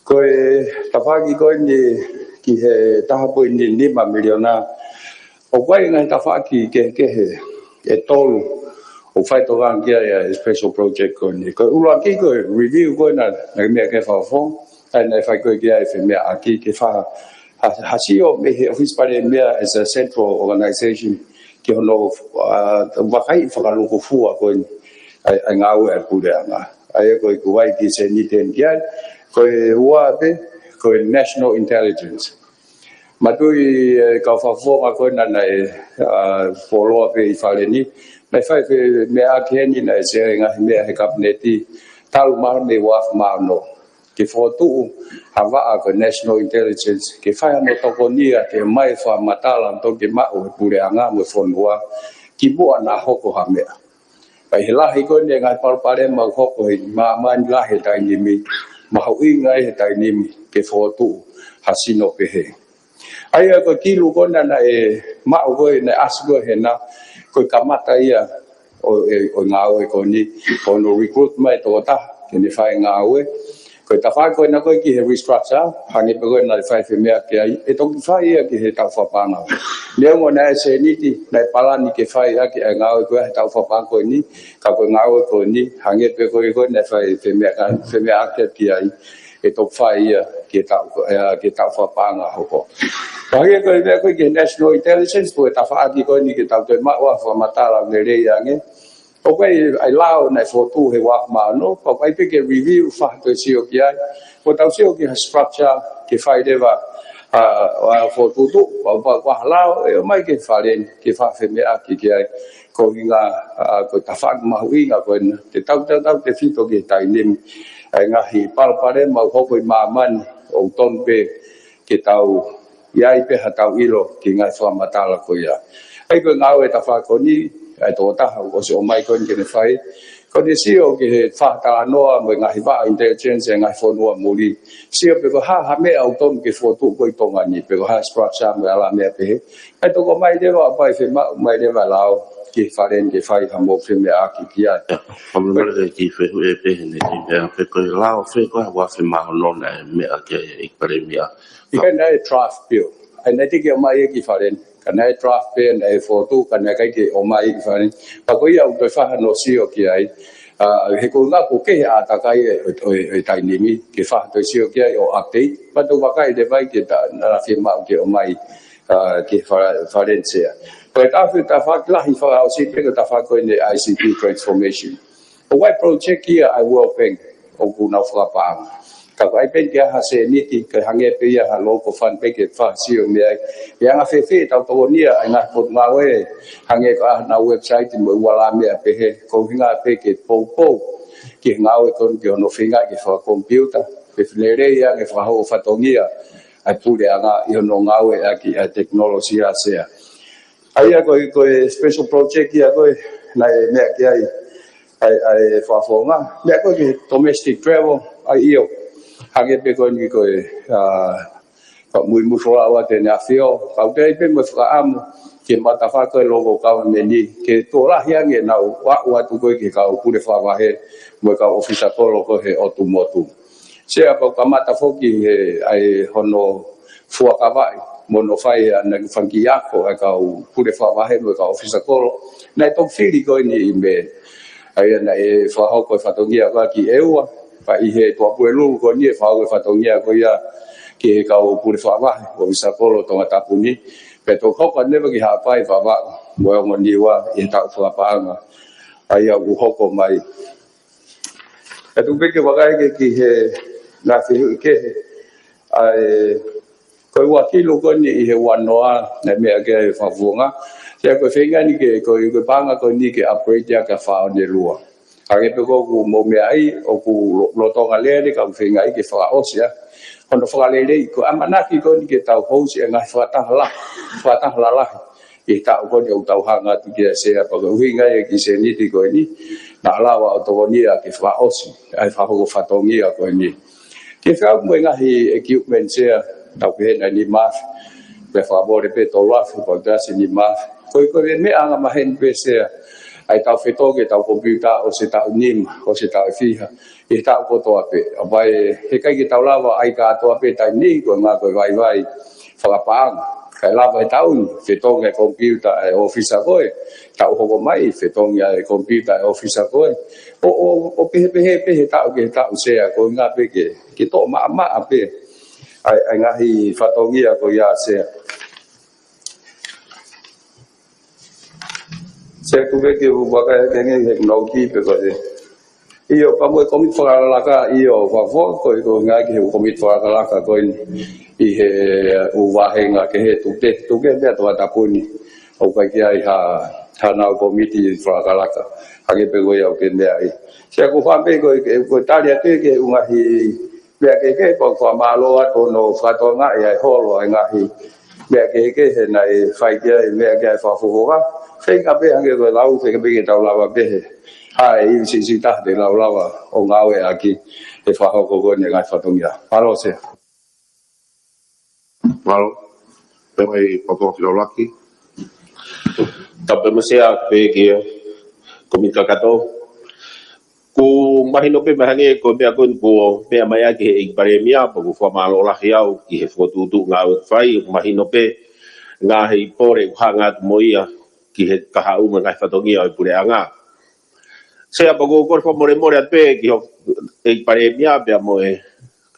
ko e tawhaki koe ni ki he taha po ni 5 miliona o kwai ngai ta fa ki ke he e tolu o fai to gan kia e special project ko ni ko ulo ki ko review ko na me ke fa fo ai nei fai ko kia e me aki ke fa hasio me he office pare me as a central organization ki hono wa kai fa ka lo ko fu ko ai ngau e ku de nga ai ko ku wai ki se ni ten kia ko wa be ko national intelligence Matui kau whawhonga koe nana e wholoa pe I whale ni. Mai whai pe mea keni na e sere ngahi mea he kabineti talu maha me waf maano. Ke whotu hawa ko National Intelligence. Ke whai ano toko nia ke mai wha matala toke mao he pure anga mo whonua. Ki bua na hoko ha mea. Pai he lahi koe ne ngai palpare mau hoko he maamani lahi tainimi. Mahu I ngai he tainimi ke whotu hasino pe he. Ai ko kilu kona na e mau ko na asgo he na ko kamata ia o ngau ko ni ko no recruitment to ta ke ni fai ngau ko ta fa ko na ko ki he restructure hani pe ko na fai fe me ke ai e to fai ia ki he ta fa pa na le mo na se ni ti na pala ni ke fai ia ki ngau ko ta fa pa ko ni ka ko ngau ko ni hange pe ko na fai fe me ke ki ai e to fai ia ke ta fa pa na ho Pagi ko me ko ke National Intelligence po ta fa ki ko ni ke ta to ma wa fa matala me le yang o ko ai lao na foto he wa ma no ko ai pe ke review fa to si o ki ai ko ta si o ki structure ke fa de va wa foto tu wa lao e mai ke fa len ke fa fe me a ki ai ko nga ko ta fa ma wi nga ko te ta te fi to ke ta nim ai nga hi pal pare ma ko ko ma man o ton pe ke tau Iai pe hatau ilo ki ngai wha matala ko ia. Ai ko ngau e ta wha ko ni, ai tō taha o se o mai ko ni ke ne whai. Ko ni sio ki he wha tala noa mo ngahi wha intelligence e ngahi whanua muli. Sio pe ko ha mea au tonu ke whotu ko I tonga ni, pe ko ha structure mo ala mea pe he. Ai tō ko mai dewa apai whi mai dewa lao ki wharen ke whai hamo whi mea aki ki ai. Whamara ke ki whehu e pehe ne ki mea, pe koe lao whe koe wa whi maho nona e mea ke ikpare mea. Ika nai draft bill. Ai nai tiki o mai e ki wharen. kanai draft pen ai photo kanai kai ke o mai ki fani pa ko ia ko fa no si o ki ai he ko nga ko ke a ta kai e tai ni mi ke fa to si o ki ai o update pa to ba kai de vai ke ta na firma ke o mai ke fa den se pa ta fa la hi fa o si pe ta fa ko ni ICT transformation o white project here I will think o ku na fa pa ka ai pen ke ha se ni ti ke hange pe ya ha lo ko fan pe ke fa si o me ya nga fe ta to ni ai nga ko ma we hange ka na website mo wala me pe he ko nga pe ke po ke nga we kon ke no finga ke fa computer pe flere ya ke fa ho fa to ni ai pu de nga yo no nga we aki a technology a se ai ko special project ya ko na me ke ai fa fo nga me ko ke domestic travel ai yo hange pe ko ni ko ko muy fo awa te na fio ka te pe mo fa am ke mata fa ko logo ka me ni ke to la ya nge na wa tu ko ke ka pu de fa va he mo ka office ko lo ko he automotu se apa ka mata fo ki ai hono fu ka va mo no fai na fangi yako ka pu de fa va he mo ka office ko na to fili ko ni me ai na e fa ho ko fa to ngia ka ki eua pa i he to pu lu ko ni fa ko fa to ngia ko ya ke ka pu de fa va ko sa ko lo to ta pu ni pe to ko ka ne ba ki ha pai fa va mo mo ni wa e ta fa pa nga ai ya ku ho ko mai e tu pe ke wa ga ke ki he na fi ke ai ko wa ki lu ko ni he wa no na me ke fa fu nga ya ko fe nga ni ke ko pa nga ko ni ke upgrade ya ka fa de lua age pe ko mo me ai o ku lo to nga le ni ka fe nga i ke fa o sia quando fa le le ko amana ki ko ni ke tau ho sia nga fa ta la e ta ko ni o tau ha nga ti ke se pa ko wi nga e ki se ni ti ko ni na la wa to ni a ke fa o si ai fa ko fa to ni a ko ni ke fa mo nga hi equipment se tau ke na ni ma pe favore pe to la fu ko da se ni ma ko me anga ma hen pe se ai tau feto ke tau computer o se tau nim o se tau fiha e tau ko to ape vai he kai ke tau lava ai ka to ape tai ni ko nga ko vai fa pa kai lava tau feto ke computer e office ko tau ho mai feto ke computer e office ko o pe tau ke tau se ko nga pe ke to ma ape ai nga hi fa to ngia ko ya se ku ve ke wa ka ke nge no ki pe ko io pa mo komit fa la ka io fa fo ko nga ki komit fa la ka ko i he u wa he nga ke he tu ke be to ta puni o ka ki ai ha na komiti fa la ka ha ke pe ko ya ke ne ai se ku fa pe ko ta ya ke nga hi be ke ko fa ma lo to no fa to nga ai ho lo nga hi be ke he na fa ke me ke fa fu ga fe ka pe ange ko lau fe ka pe ke tau lava pe ai si ta de lau lava o nga we aki e fa ho ko ni ga fa to ngia palo se Malo, pe mai papo ki lo laki. Tape masea pe ke komita kato ku mahino pe mahange ko pe ko pe maya ke e paremia po ku fa malo la hiau ki he fotu tu nga fai mahino pe nga he pore hanga moia ki he kaha uma ngai fatongia o pure anga se apa go corpo more pe ki e paremia pe mo e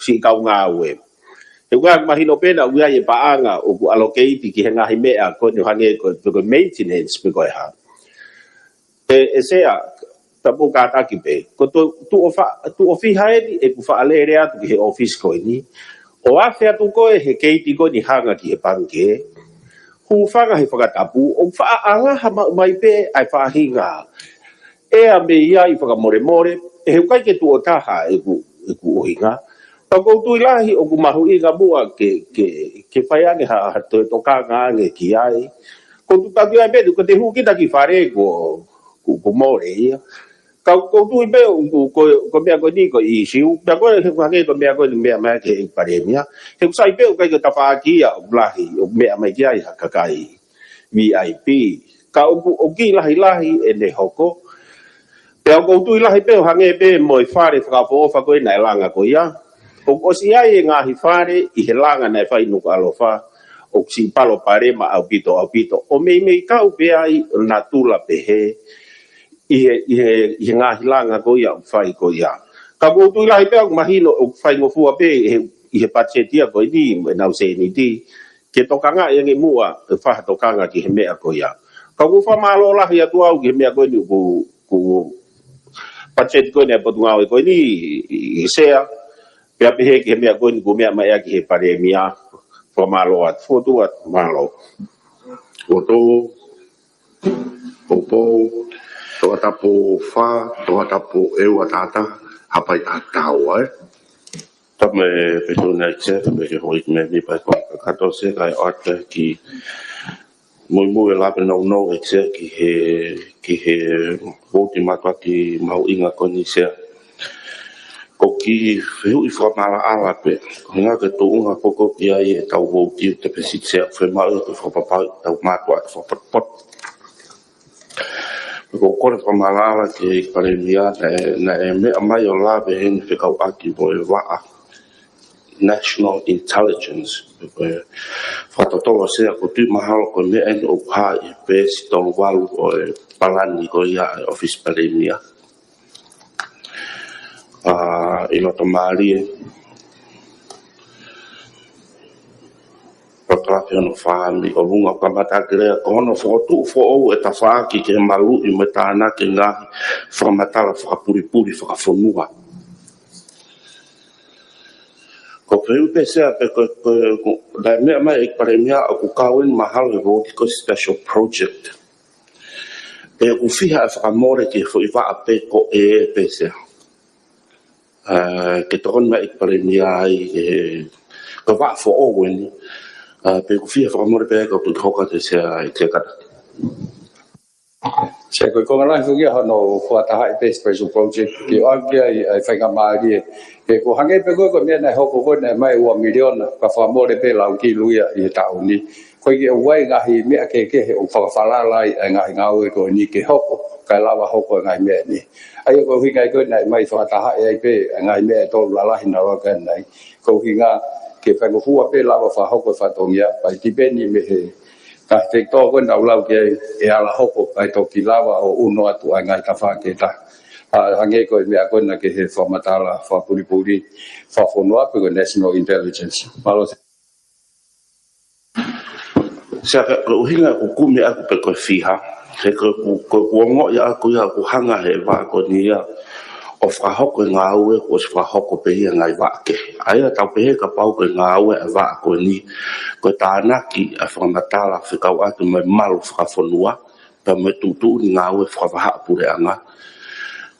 si ka nga we e ga mahino pe na uia e pa anga o ku allocate ki he nga hi mea ko ni hange ko maintenance pe ko ha e sea tapo ka ta ki pe ko tu o fi hae e ku fa ale rea ki he office ko ni o a fe tu ko he keiti ko ni hanga ki he panke hu fanga he whakatapu o wha anga hama mai pe ai whahinga e a me ia i whakamore e heu kai ke tu o taha e ku ohinga pa kou tui lahi o ku mahu i ngā mua ke whai ange ha to ka ngā ange ki ai ko tu paki ai pedu ko te hu kita ki whare ko more ia ko tui pe ko mea ko ni ko i siu pa ko he whange ko mea ko ni mea mai ke paremia he sai pe o kai ka whaakia o lahi o mea mai ki ai kakai VIP ka o ki lahi e ne hoko pe o tui lahi pe o hange pe mo i whare whakafo ko nai langa ko ia o si ai ngā hi whare i he langa nai whai nuka alofa o si palo pare ma au pito o me ka u pe ai na tula pe he i nga hilanga ko ia fai ko ia ka go tu lai pe mahino o fai ngo fu pe i he pachetia ko ni na se ni ti ke tokanga e ngi mua e fa tokanga ki he mea ko ia ka go fa malo la ia tu au ki mea ko ni ku pachet ko ne potunga ko ni i sea pe pe he ki mea ko ni ku mea mai ki he pare mia fo malo at fo tu at malo o to po to atapo fa to atapo e o tata hapai atau Tame petu na tse me ke hoi me ni pa ko ka to se kai art ki mo la pe no tse ki he voti matwa ki mau inga ko ni se ko ki hu i fo mala ala pe nga ke to nga ko ki ai ta voti te pe si se fe mal ko fo papa ta matwa fo pot ko ko fo mala ala ki pare mia na me mai o la be hen fe ka aki bo va national intelligence whakatoa sea ko tu mahalo ko me en o pa i pe si tolu walu o palani ko ia office palemia ino to mari patrafe no fami o lunga kamata krea kono fotu fo o eta faki ke malu i metana ke nga framatala whakapuripuri whakafonua ko peu pesa pe ko da me mai pare mia ku kawen mahal ro ko special project pe ku fiha fa amore ke fo iva pe ko e pesa ke ton mai pare mia ai ko va fo o wen pe ku fiha fa amore pe ko tu hoka te se ai te ka se ko ko la fu ya no fo ta hai pe special project ki o ki ai fa ga ma ri ke ko hange pe ko me na ho ko ne mai 1 million ka fa mo de pe la ki lu ya i ta ni ko ki o wai ga hi me ke he o fa la lai nga nga o ko ni ke ho ka la wa ho ko nga me ni ai ko hi ga ko nai mai fa ta hai pe nga me to la la hi na ro ka nai ko hi nga ke fa ko fu pe la wa fa ho ko fa to ya pa ti pe ni me he ka te to ko na lau ke e ala hoko ai to ki lava o uno atu ai ngai ka fa ke ta hange ko me ko na ke he fa matala fa puri fa fonua pe national intelligence malo sa ko hinga ko kumi aku pe ko fiha he ko ngo ya ko hanga he va ko ni ya o fa hoko nga aue ko fa hoko pe ngai va ke ai ta pe ka pau ko nga aue va ko ni ko tāna ki a whamatala whikau atu mai malu whakafonua pa me tutu ni ngā ue whakawaha pure anga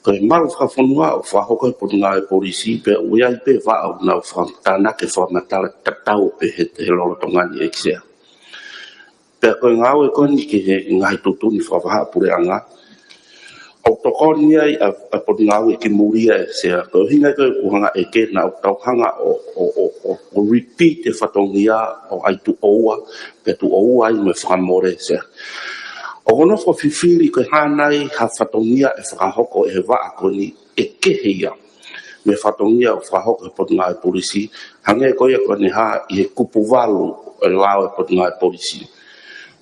ko malu whakafonua o whahoko po ngā e polisi pe ui ai pe whao na tāna ke whamatala tatau pe he loro tongani e kisea pe ko ngā ue koni ki he ngā tutu ni whakawaha pure anga o toko ni ai a po ngā ue ki muria e sea ko hinga ko kuhanga e ke na o tauhanga o repeat e whatongia o ai tu oua pe tu oua ai me whakamore se o hono fo fifiri ko hanai ha whatongia e whakahoko e waa koni e kehea me whatongia o whakahoko e potunga e polisi hange ko ia koni ha i he kupu walu e lao e potunga e polisi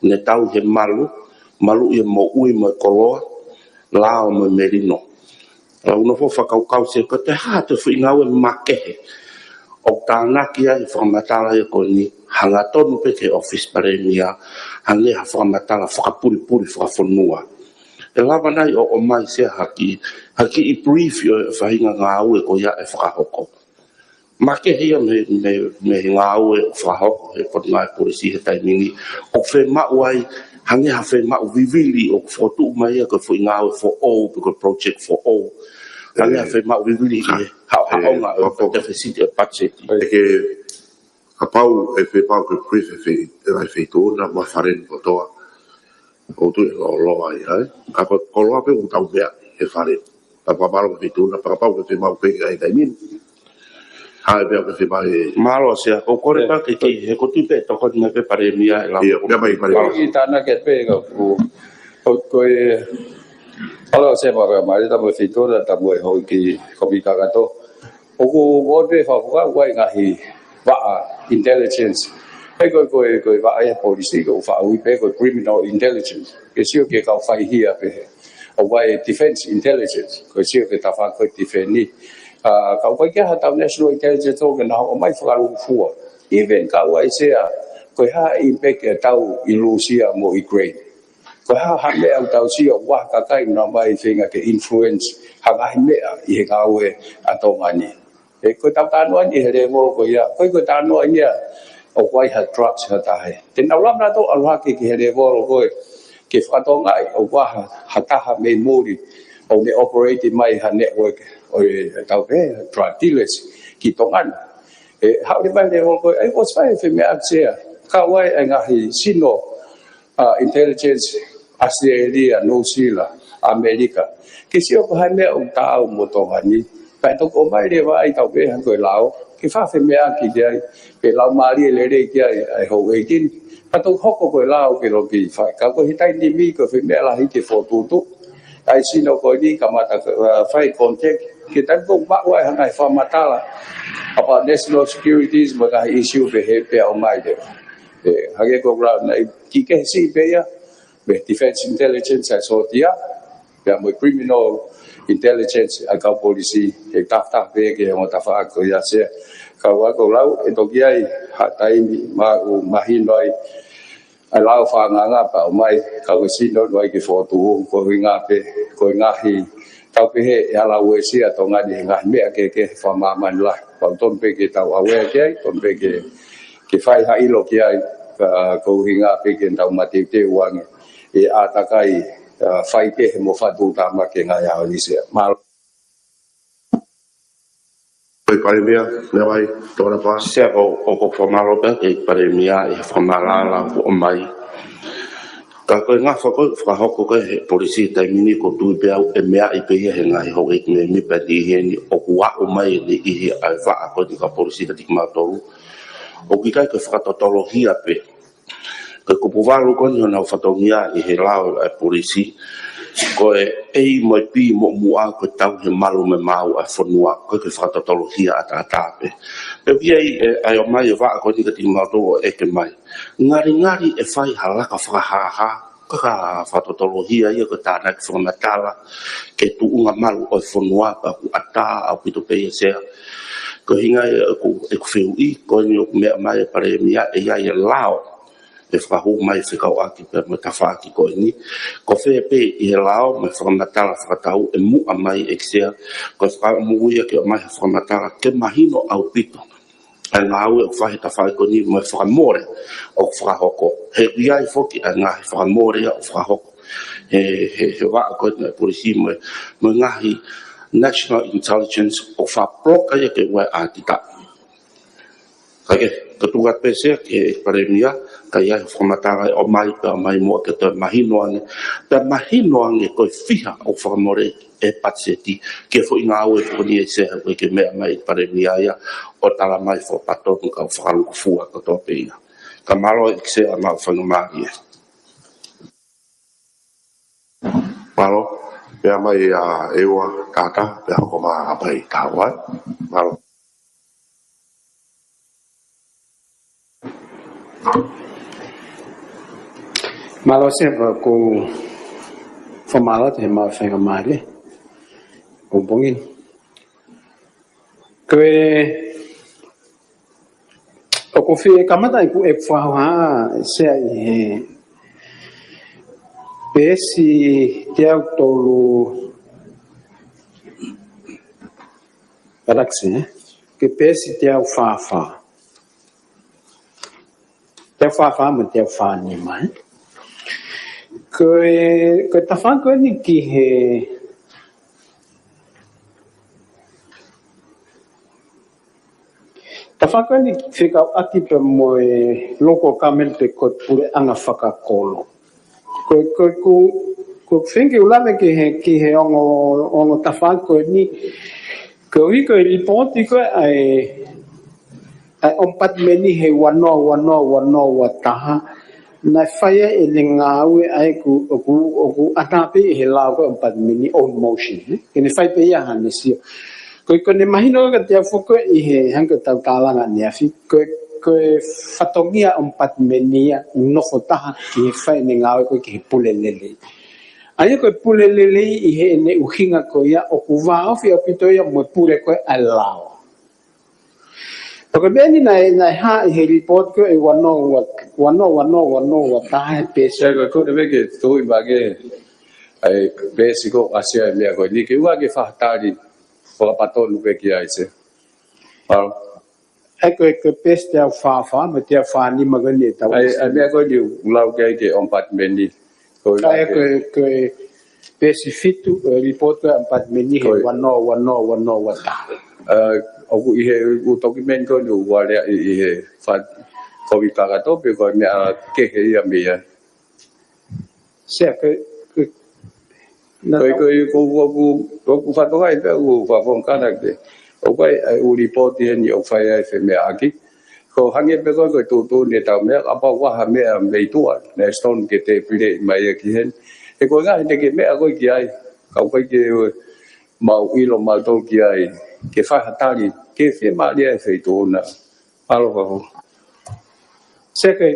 ne tau he malu i mo ui mo koloa lao me merino uno fo whakaukau se ko te ha te whingawe makehe o tāna ki ai whamatala e ko ni hanga tonu pe ke office pare mia hange ha whamatala whakapuri whakafonua e lava nai o mai se haki i brief yo e whahinga ngā au e ko ia e whakahoko ma ke hea me ngā au e whakahoko e potunga e polisi he taimingi o whe mau ai hange ha whe mau vivili o whotu mai e ko whi ngā au for all because project for all hange ha whe mau vivili e haonga o deficit e budget ke apau e fe pau ke brief e ai fe to na ma faren ko to o tu lo ai a ko lo pe un tau be e faren pa pa malo fe to na pa pau ke fe mau pe ai dai min ha be ke fe mai malo se o kore pa ke he ko tu pe to ko na pe pare mia la ya mai pare ki tana ke pe ko e ala se ba mai ta mo fito da ta mo ho ki ko bi ka to o ko o pe fa ko wa nga hi va intelligence ko va ai policy ko fa ui pe ko criminal intelligence ke sio ke ka fa hia pe o vai defense intelligence ko sio ke ta fa ko defend ni ka ko ke ha ta national intelligence o na o mai fa lu fu even ka wai se ko ha impact ke tau i Rusia mo Ukraine ko ha me au tau si o wa ka kai na mai finga ke influence ha ga me i ga we atongani e ko ta ta no ni he mo ko ya ko ta no ni o quay hạt drugs hạt tai thì nào lắm na to al ha ki he bo ko ke fa to ngai o qua hạt ta ha me mo di o ne operate mai ha network o tao ke drug dealers ki to an e how de ba de ko ai was fa fe me akse ka wai nga hi sino intelligence Australia New Zealand America ke sio ko ha me o ta mo to ani phải tôi có mấy điều ai tàu về hàng người lão cái pháp phim mẹ kỳ vậy cái lão mà đi lấy đây kia hậu ấy tin và tôi học có người lão cái rồi kỳ phải cả cái tay đi mi cái phim mẹ là cái phổ tu tu ai xin nó coi đi cả mà phải contact cái tấn công bác quay hàng này format là about national security mà cái issue về hệ về ông mai đấy hàng cái công lao này chỉ cái gì về defense intelligence hay số tiết về một criminal intelligence agak polisi yang tak bagi yang tafa aku ya se kawa ko lau etogiai hatai mahin noi alau fa nga pa mai ka ko sin noi ki foto ko nga pe ko nga hi tau pe he ya la we si ato nga di nga me ke fa ma man la pa ton pe ke tau awe ke ton pe ke fai ha ilo ki ai ko nga pe ke tau mati te wang e atakai fai ke mo fa tu ta ma ke nga ya ni se mal Oi Parimia ne vai tora pa se o formalo pe e Parimia e formala o mai ka ko nga fa ko fa ho ko e polisi ta mini ko tu pe e mea i pe he nga ho e ne mi pe di he ni o wa o mai ni i a fa ko di ka polisi ta ma to o ki ka fa to tologia pe ko povalo ko na fatongia i he lao a polisi ko e mo pi mo mua ko tau he malo me mau a fonua ko ke fatatologia ata pe vi ai o mai va ko ni ka ti ma to e ke mai ngari e fai hala ka fa ha ka fatatologia ia ko ta na formatala ke tu unga malo o fonua pa ata a pito pe se ko hinga ko e ko feu i ko ni me mai pare mia e ia e lao e whahu mai whikau aki pe me ka whaaki ko ni. Ko whea pe i he lao me whakamatala whakatau e mua mai e kisea ko whakamuia ke o mai whakamatala ke mahino au pito. E ngā ue o whahe ta whae ko ni me whakamore o whakahoko. He iai whoki a ngā he whakamore o whakahoko. He waka ko ni polisi me ngahi National Intelligence o whaploka ia ke ue a tita. Kake, katungat pesea ke paremia kaya whamatara o mai pa mai mo ke te mahinoange. Pe mahinoange koe whiha o whakamore e patseti ke fo inga aue whakoni e seha koe ke mea mai paremia ia o tala mai fo patonu ka whakaluku fua ka tope ia. Ka malo e kisea ma whangamari e. Malo, pea mai a ewa tata, pea hoko maa apai tāwai. Malo. Malo sempre ko formala te ma fenga male o bongin que o ko fi kamata ku e fa ha se ai pesi te autolu relaxe que pesi te au fa me te fa ni mai que ta fa ko ni ki he ta fa ko ni fica ati pe mo loko kamente ko pure anga faka kolo ko finge ulame ki he ongo ta fa ko ni ko wi ko ripoti ko ai ompat meni he wano wataha na faya e ngawe ai ku atape he lago ompat meni on motion ke ne fai pe ya hanesi ko ne mahino ka te foko i he hanga ta kala na ne afi ko fatongia empat menia no fota ki fa ni ngau ko ki pulelele ai ko pulelele I he ne uhinga ko ya o ku va fi opito ya mo pule ko alao Porque bem na ha he report ko e wano ta pesa ko de ke to ibage ai basico asia me ko ni ke wa ke fa tari ko pato lu ke ki ai se que peste ao fa mas te fa ni magani ta ai me ko di lau ke apartment ni ko que specifico report ko apartment ni he wano wata o ihe u document ko lu wa le ihe fa ko vi ka to pe ko me ke ya me ya se que ko fa to ai pe u fa fon kana ke o kai u report ni o fa ai fe me aki ko hange pe ko tu ne ta me apa wa ha me tu ne stone ke te pile mai ki hen e ko ga ne ke me ko ki ai ka ko ke mau ilo mau to ki ai ke fa hatari ke fe ma dia fe tu na alo ko se que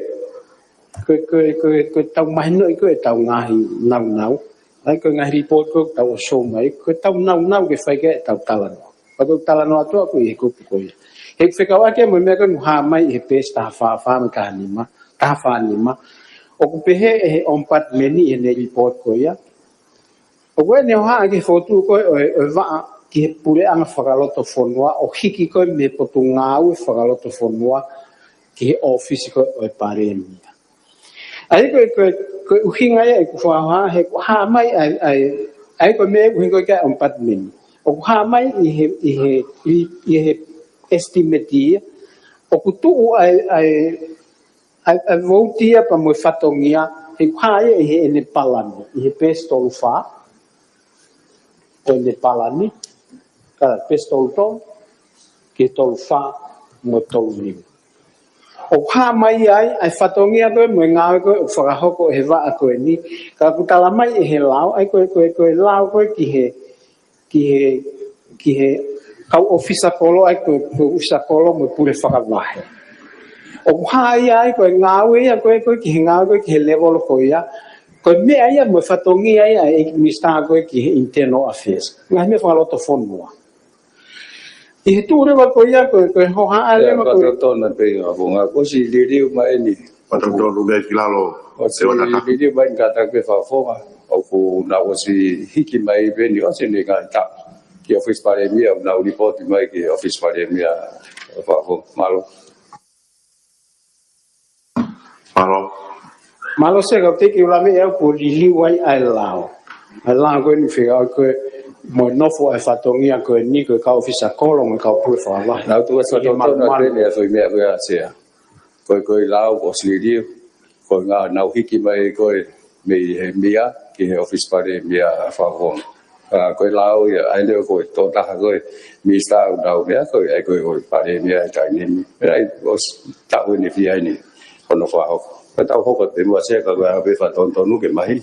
tau mai noi ko tau ngai nau ai ko ngai report ko tau so mai ko tau nau ke fa ke tau talan pa tau talan no to ko ko he fe ka wa ke mo me ko ha mai he pesta fa ka ni ma ta fa ni ma o ko pe he ompat meni ne report ko ya o ko ne ha ke foto ko va ki pule anga whakaloto whanua o hiki koe me potu ngāu e whakaloto whanua ki he office koe o e paremia. Ai koe uhinga ia e kuwhaha he ha mai ai koe me uhinga koe kia ompat meni. O ha mai I he estimate ia o kutuu ai voutia pa mo whatongia he ha ia I he ene palani I he pestolu wha o ene palani Kada pestol to ke tol fa mo tol ni o ha mai ai fatongia ko mo nga ko fa ko he va ko ni ka kutala mai he lao ai ko lao ko ki he ka office polo ai ko usa polo mo pure fa va o ha ai ko nga we ko ki nga ko ki level ko ya ko me ai mo fatongia ai mi sta ko ki interno affairs nga me fa lo to fon mo I tu rewa ko ia ko ho ha ale ko to na pe nga ko si li mai ni pa to lu be kilalo o se li mai ka ta ke fa fo o ku na o si hiki mai be ni o se ne ka ta ki office pare mia na report mai ki office pare mia fa fo malo se ka te ki la me e ko li wai ai lao ko ni fe ko mo no fo e fatongia ko ni ko ka ofisa kolong ka pu fa la na tu sa to na pe ne so me ga se ko lao o sili ko nga na hiki mai ko me mia ki office pare mia fa ho ko lao ya ai le ko to ta ko mi sta da me ko ai ko pare mia ta ni ai os ta ni fi ai ni ko no fa ho ko ta ho ko te mo se ka ga be fa ton nu ke mai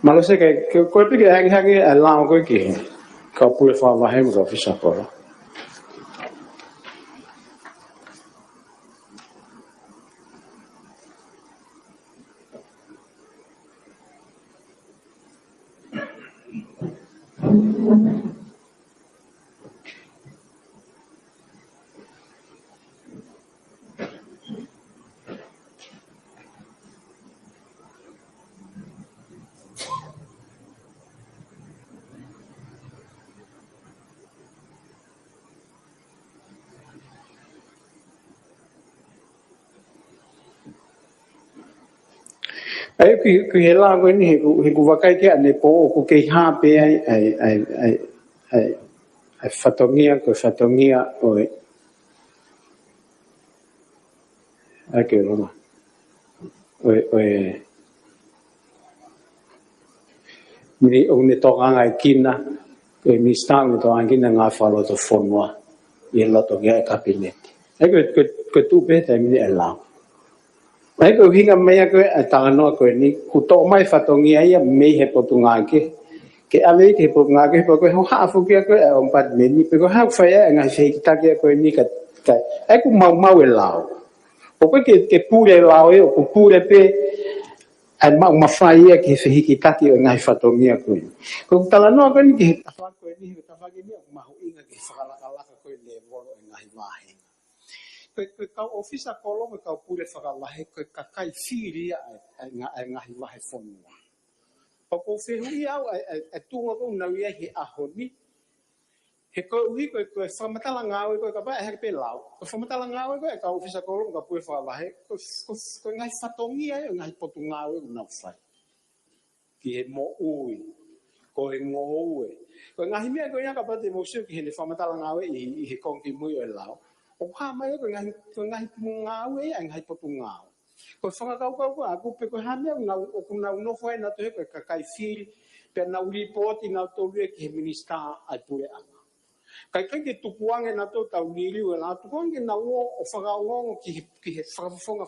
Malo se que ko pe que hangi ala ko ki ka pu fa va hem go ofisa kolong ai ki he la ko ni he ku vakai ke ane po ko ke ha pe ai fatongia o ai ke roma o ni o ne to nga kina ko mi sta ni to angina nga falo to fonwa I lo to ga cabinet ai ko tu pe ta mi la Ai ko hinga mai ko ta no ko ni ku to mai fatongia ia me he potunga ke ke ave ke po nga ke po ko ha fu ke ko ompat meni pe ko ha fa ya nga se kita ke ko ni ka ai ku mau e lao o ke pure lao e o pure pe ai mau mafai ke se kita ke nga fatongia ko tala no ko ni ke fa ko ni ta fa ke ni mau inga ke fa la ko le volo nga mai ko ka ofisa kolong ka pure fa la ko ka kai firia nga mai fonua o fe hui au tunga ko na ia he ahoni he ko ui ko fa matala ngau ko ka ba he pe lau ko fa matala ngau ko ka ofisa ko ka pu fa la he ko ngai fatongi ai ngai potu ngau na fa ki he mo ui ko e ngoe ko ngai me ko ya ka pa te mo sio ki he fa matala ngau i he kong ki mu e lau o ha mai ko ngai ngau e ngai potu ngau ko whakakau ko aku pe ko hamea o kuna no foi na to ko kai fil pe na report na to le ki minista ai pure anga kai ke tukuange na to tau nili na tukuange na o whakao ki whakafonga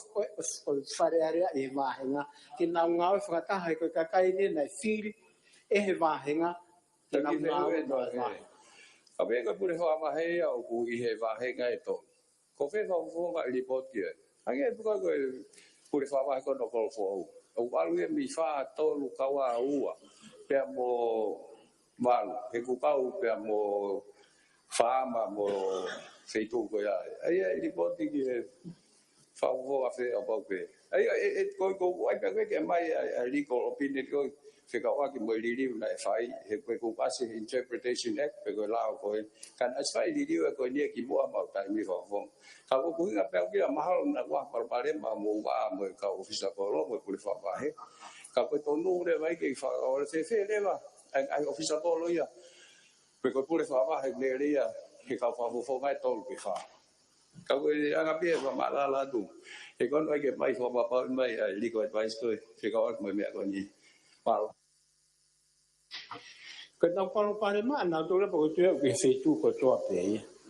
o whare area e wahenga ki na ngau whakataha ko kai ne na fil e he wahenga ki na ngau e wahenga a ve ko pure hoa mahe au ku I he wahenga e to ko fe whakafonga report ki ange ko pure whawa ko no ko fo o walu e mi fa to lu kawa ua pe mo walu he ku kau pe mo fama mo feitu ko ya ai li boti ki fa vo a fe o pe ai ko ai pe ke mai legal opinion ko fe ka wa ki mo li na fai he ko pass interpretation act pe ko la ko kan as fai li ko ni ki mo ma ta mi fo ka ko ku nga pe ki mahal na wa par pare ma mo wa mo ka ofisa ko lo mo pure fa ba he ka ko to no le vai ke fa o se fe le va ai ofisa ko lo ya pe ko pure fa ba he le ya ke ka fa fo mai to pe fa ka ko anga pe fa ma la tu e kon vai ke mai fa ba pa mai legal advice ko fe ka wa mo me ko ni pa ko na palo pare ma na to le po tu ke se tu ko to pe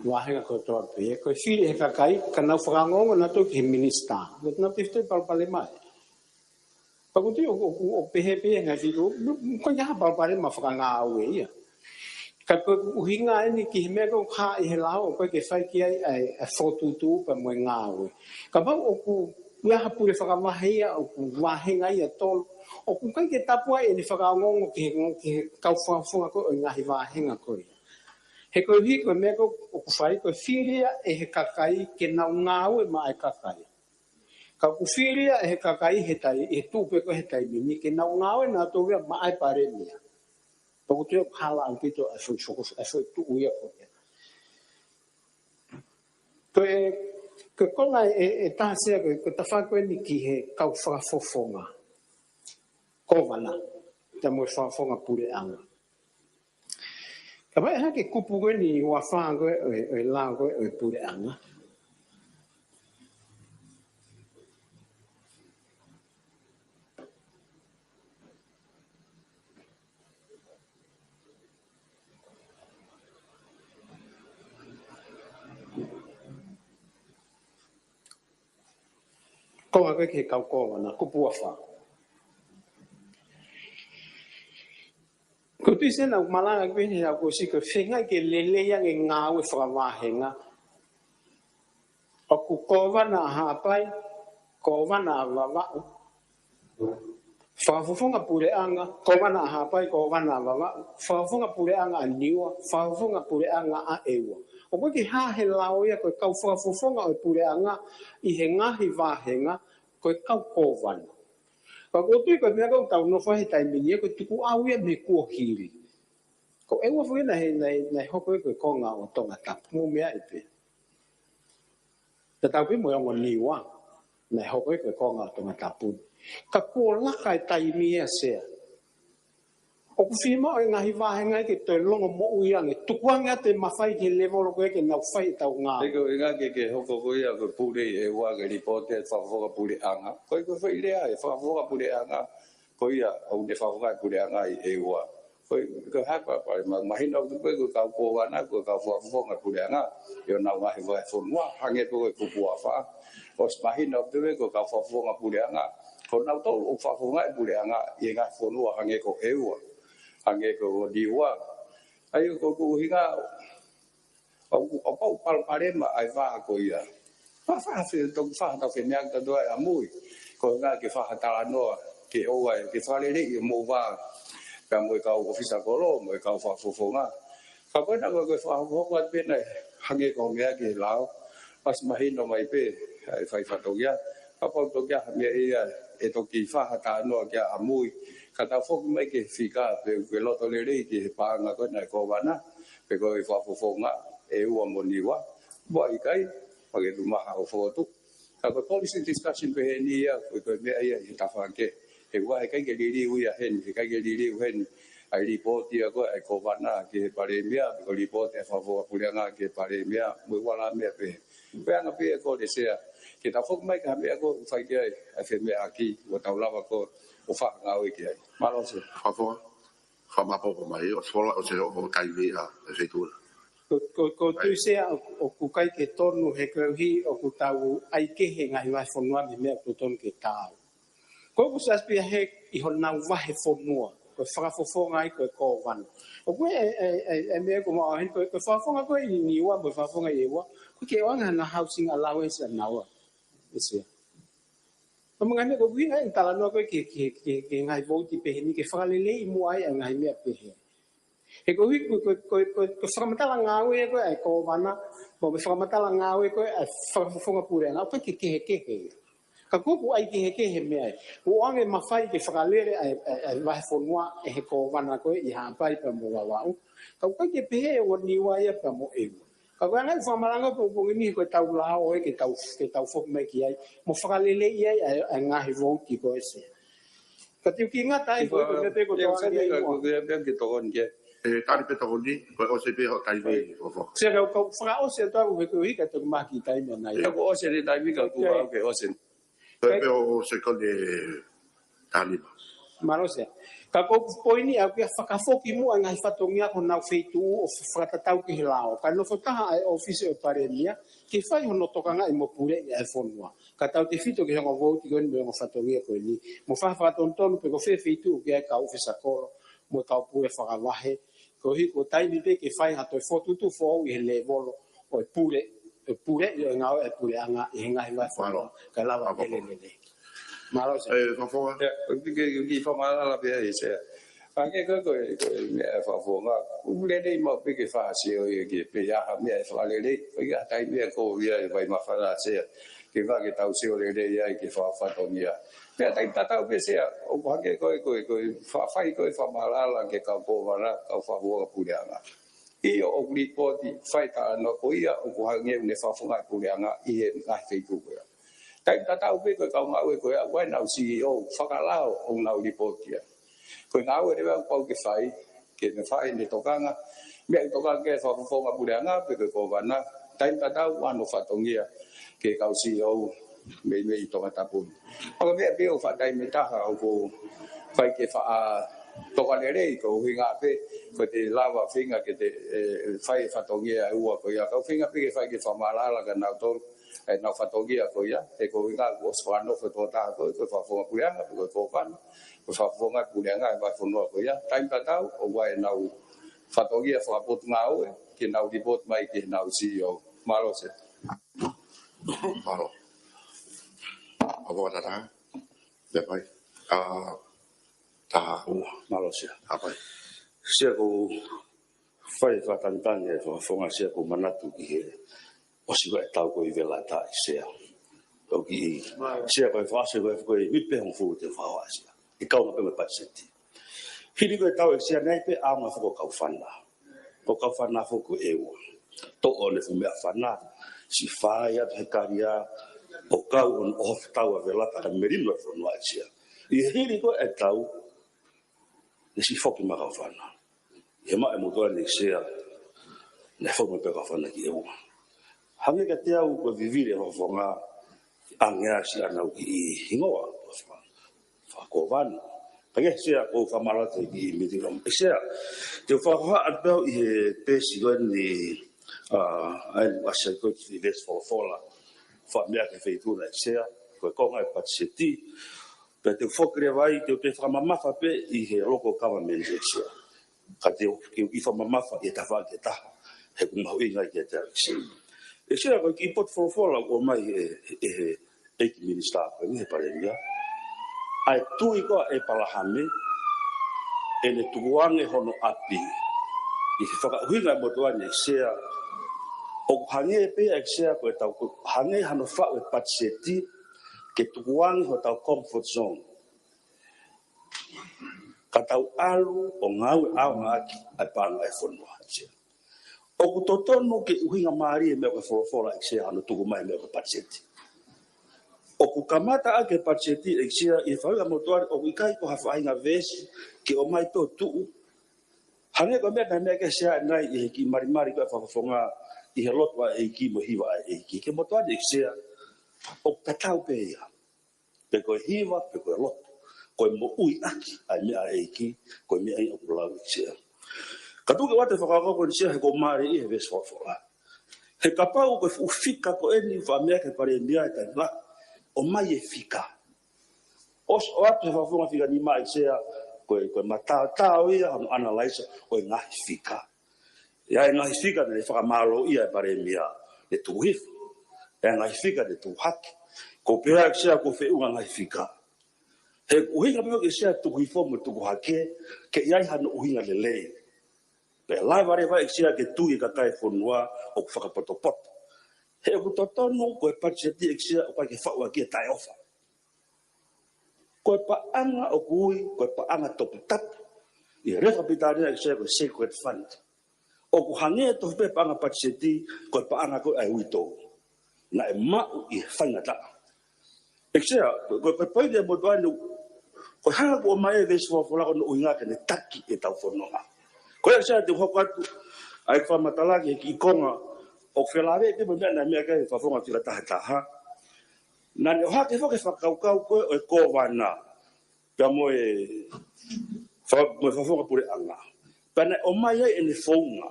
wahenga ko to pe ko si e ka kai kana frango na to ki minista na piste pal pale mai pa ko tu o pe nga si ko ya pal pale ma franga awe ya ka ko uhinga ni ki me ko kha I lao ko ke fai ki ai fotu tu pa mo ngawe ka ba o ku ya ha pure fa ma hia o ku wahenga ya to o ku kai ke tapua e ni fa ngongo ki ka fa ko nga hi wahenga ko he ko hi ko me ko o fai ko firia e he kakai ke na ngau e mai kakai ka ku firia e he kakai he tai e tu pe ko he tai ni ke na ngau e na to ve mai pare ni to ku te hala an pito a so tu u ya ko to e ko konga e ta se ko ta fa ko ni ki he ka fa fofonga ko wana ta mo fa fonga pure anga Kaba ha ke kupu ko ni wa fa ko e la ko e pure anga. Ko wa ke ka ko na kupu wa fa. Ko tu se na malanga ke ni ko si ko fenga ke lele yang nga we fra wa henga. O ku ko va na ha pai ko va na va va. Fa fonga pure anga ko va na ha pai ko va na va va. Fa fonga pure anga niwa fa fonga pure anga a ewa. O ko ki ha he lao ya ko ka fa fonga o pure anga I he nga hi va henga ko ka ko va. Ka ko tu ko me ko tau no fa he tai mi ko tu ku au ya me ko hiri. Ko e wa fu na he na ho ko ko nga o tonga ta mu me ai pe. Ta ta pi mo ya ni wa na ho ko nga tonga ta pu. Ka ko la kai tai mi e se. O ku fi mo e nga hi va he nga ke to longo mo u ya nge tu kwa nga te ma fai ke level ko ke na fai ta nga. e ko nga ke ho ko ya ko pure e wa ke report e fa fo pure anga ko fai le ai fa fo pure anga ko ya o de fa fo pure anga e wa ko ha pa ma hin no ko ka ko wa na ko ka fo pure anga yo na wa he wa fo wa hange ko ko fa o ma hin no ko ka fo pure anga ko na to o fa fo pure anga ye ga fo no hange ko e wa hange ko diwa ayo ko hinga o pal parema ai va ko ia fa se to fa ta fe nya ta do amui ko nga ke fa ta no ke o ai ke fa le ri mo va ka mo ka ofisa ko lo mo ka fa fo nga ka ko na ko fa ho ko pe nei hange ko nga ke lao pas mahin no mai pe ai fa to ya ka po to ya me e to ki fa ta no ya amui ka ta fo mai ke fika pe lo to le ri ke pa nga ko na ko va na pe ko fa fo nga e ua moniwa wa ikai page tu maha o foto ka ko policy discussion pe ni ya ko me ai ta fa ke e wa kai ke li wi ya hen kai ke li hen ai report ya ko ai ko bana ke pare mia ko report e fa vo pulianga ke pare mia mo wala me pe nga pe ko de sea ke ta fo mai ka me ko fa ke ai fe me aki o ta lava ko o fa nga o ke ai malo se fa fo fa ma po mai o sola o se o kai ni a se tu ko tu se o ku kai ke tonu he ko hi o ku tau ai ke he ngai vai fonua me ko ton ke tau ko ku sa spi he I hon na va he fonua ko fa fo ngai ko van o ku me ko ma hen ko fa fo ngai ko ni wa ko fa fo ngai wa ku ke wa na housing allowance na wa ese o mga ne ko wi ngai tala no ko ke ngai vo ti pe ni ke fa le mo ai ngai me pe he e ko wi ko framatala ngawe ko ai ko bana ko framatala ngawe ko ai fonga pure na ko ke ka ko ai ke me ai o ange mafai ke fralere ai va fonwa e ko bana ko I ha pai pa mo wa ka ko ke pe o ni wa ya pa mo e ka ko ngai famalanga po ni ko tau la o ke tau fo me ki ai mo fralele ai ngahi vo ki ko ese ka ti ki ngata ai ko te ko to ke to on ke e tari pe toni ko o se pe ho tai vi fo fo se ko fra o se to ko hi ka to ma ki tai me nai ko o se ni tai mi ka ku ba ke o se pe o se ko de tani maro se ka ko poini a ke fa ka fo ki mu ngai fa to ngia ko na feitu o fra ta tau ki lao ka no fo ta ai office o pare mia ki fa no to ka ngai mo pure ai fo noa ka tau te fito ke ho vo ti ko no fa to ngia ko ni mo fa ton pe ko fe feitu ke ka office ko mo ka pure fa ka wahe ko hi ko tai ni ke fai ha to foto tu fo I le volo o pure I nga e pure anga I nga I fa ka la va le malo se fa fo ki fa mala la pe se pa ke ko me fa fo nga u le dei mo pe ke fa se o ke pe ya ha me fa le dei o ya tai me ko ya vai ma fa la se ke va ke tau se o le dei ya ke fa to mia pe tai ta pe se o pa ke ko fa fai ko fa mala la ke ka ko va la ka fa vo pu ya nga I o li po ti fai ta no ko ia o ko ha nge ne fa fo nga pu ya nga I nga fe ku ko tai ta pe ko ka ma ko ya wa na CEO fa ka la o na li po ti ko nga we ba ko ke fai ke ne fai ne to ka nga me to ka ke fa fo nga pu ya nga pe ko va na tai ta wa no fa to ngia ke ka CEO me to ka ta pu o me pe o fa tai me ta ha o ko fai ke fa to ka le ko hinga pe ko te lava finga ke te fai fa to ngia u ko ya ka finga pe ke fai ke fa mala la ka na to e na fa to ngia ko ya te ko hinga ko swa no ko to ta ko fa fo pu ya ko fa ko fa fo nga pu ya nga va fo no ko ya tai ta ta o wa na fa to ngia fa pot nga o ke na di pot mai ke na CEO malo se malo agora tá depois ta malo se apa se ko fai fa tantan e fa fonga se ko manatu ki he o si ko tau ko I vela ta se o ki se ko fa se ko mi pe on fu te fa wa se I ka pe me pa se ti hili ko tau se nei pe a ma fo ka fana fo ko e wo to o le fu me fana si fa ya te karia o ka on o tau vela ta merino fo no se I hili ko e tau ne si fo ki ma ka fana e ma e mo to ne se ne fo me pe ka fana ki e wo hange ka te au ko vivire ho fonga anga si ana ki hingoa fa ko van page se o fa mala te ki mi dirom se te fa ha atbel I pe si go ni ai wasa ko ki ves for fola fa me ka fe tu na se ko ko ngai pat se ti pe te fo kre vai te fa mama fa pe I he loko government se ka te i fa mamafa e ta fa ke ta he ku mau inga ke ta e sia ko ki pot for o mai e ki minister ko ni pare ya ai tu i ko e pala hame e le tuange hono api i fa huinga mo to ane sia o hange pe e sia ko ta ko hange hano fa e patseti ke tuange ho ta comfort zone katau alu o ngau au ngaki ai panga e fonua sia o ku totonu ke uhinga mari me ko for sia anu tuku mai me ko patseti o ku kamata ake patseti sia i fa ga motor o kai ko hafa inga vesi ke o mai to tu hange ko me na ke sia nai i ki mari ko fa fonga i helot wa e ki mo hiwa e ki ke motor sia o katau pe ya pe ko hiwa pe ko lot ko mo ui aki ai me ai ki ko me ai o la sia katu ke wate fa ko sia ko mari e ves for he kapau ko fika ko eni fa me ke pare ndia ta la o mai e fika os o ate fa fonga fika ni mai sia ko mata ta o ia no analyze o nga fika ya nga fika de fa malo ia pare ndia de tu hif nga fika de tu hak ko pera sia ko fe nga fika he uhinga pe ke sia tu hifo mo tu hake ke ia han uhinga lele pe la vare vai sia ke tu i ka kai fonua o fa ka potopot he ku totonu ko pa cheti sia o pa ke fa wa ke tai ofa ko pa anga o kui ko pa anga top tap i re kapitani sia ko secret fund o ku hange to pe pa anga pa cheti ko pa anga ko ai wito na e ma i fanga ta sia ko pa de mo do ko ha ko mai de so fo la ko inga ke ne taki e tau fonua ko ya sa de ho kwatu ai fa matala ki konga o felave pe mo na me ka fa fonga tira ta ha na ne ha ke fo ke fa kau ko e ko wana ka mo e fa fonga pure anga pana o mai e ne fonga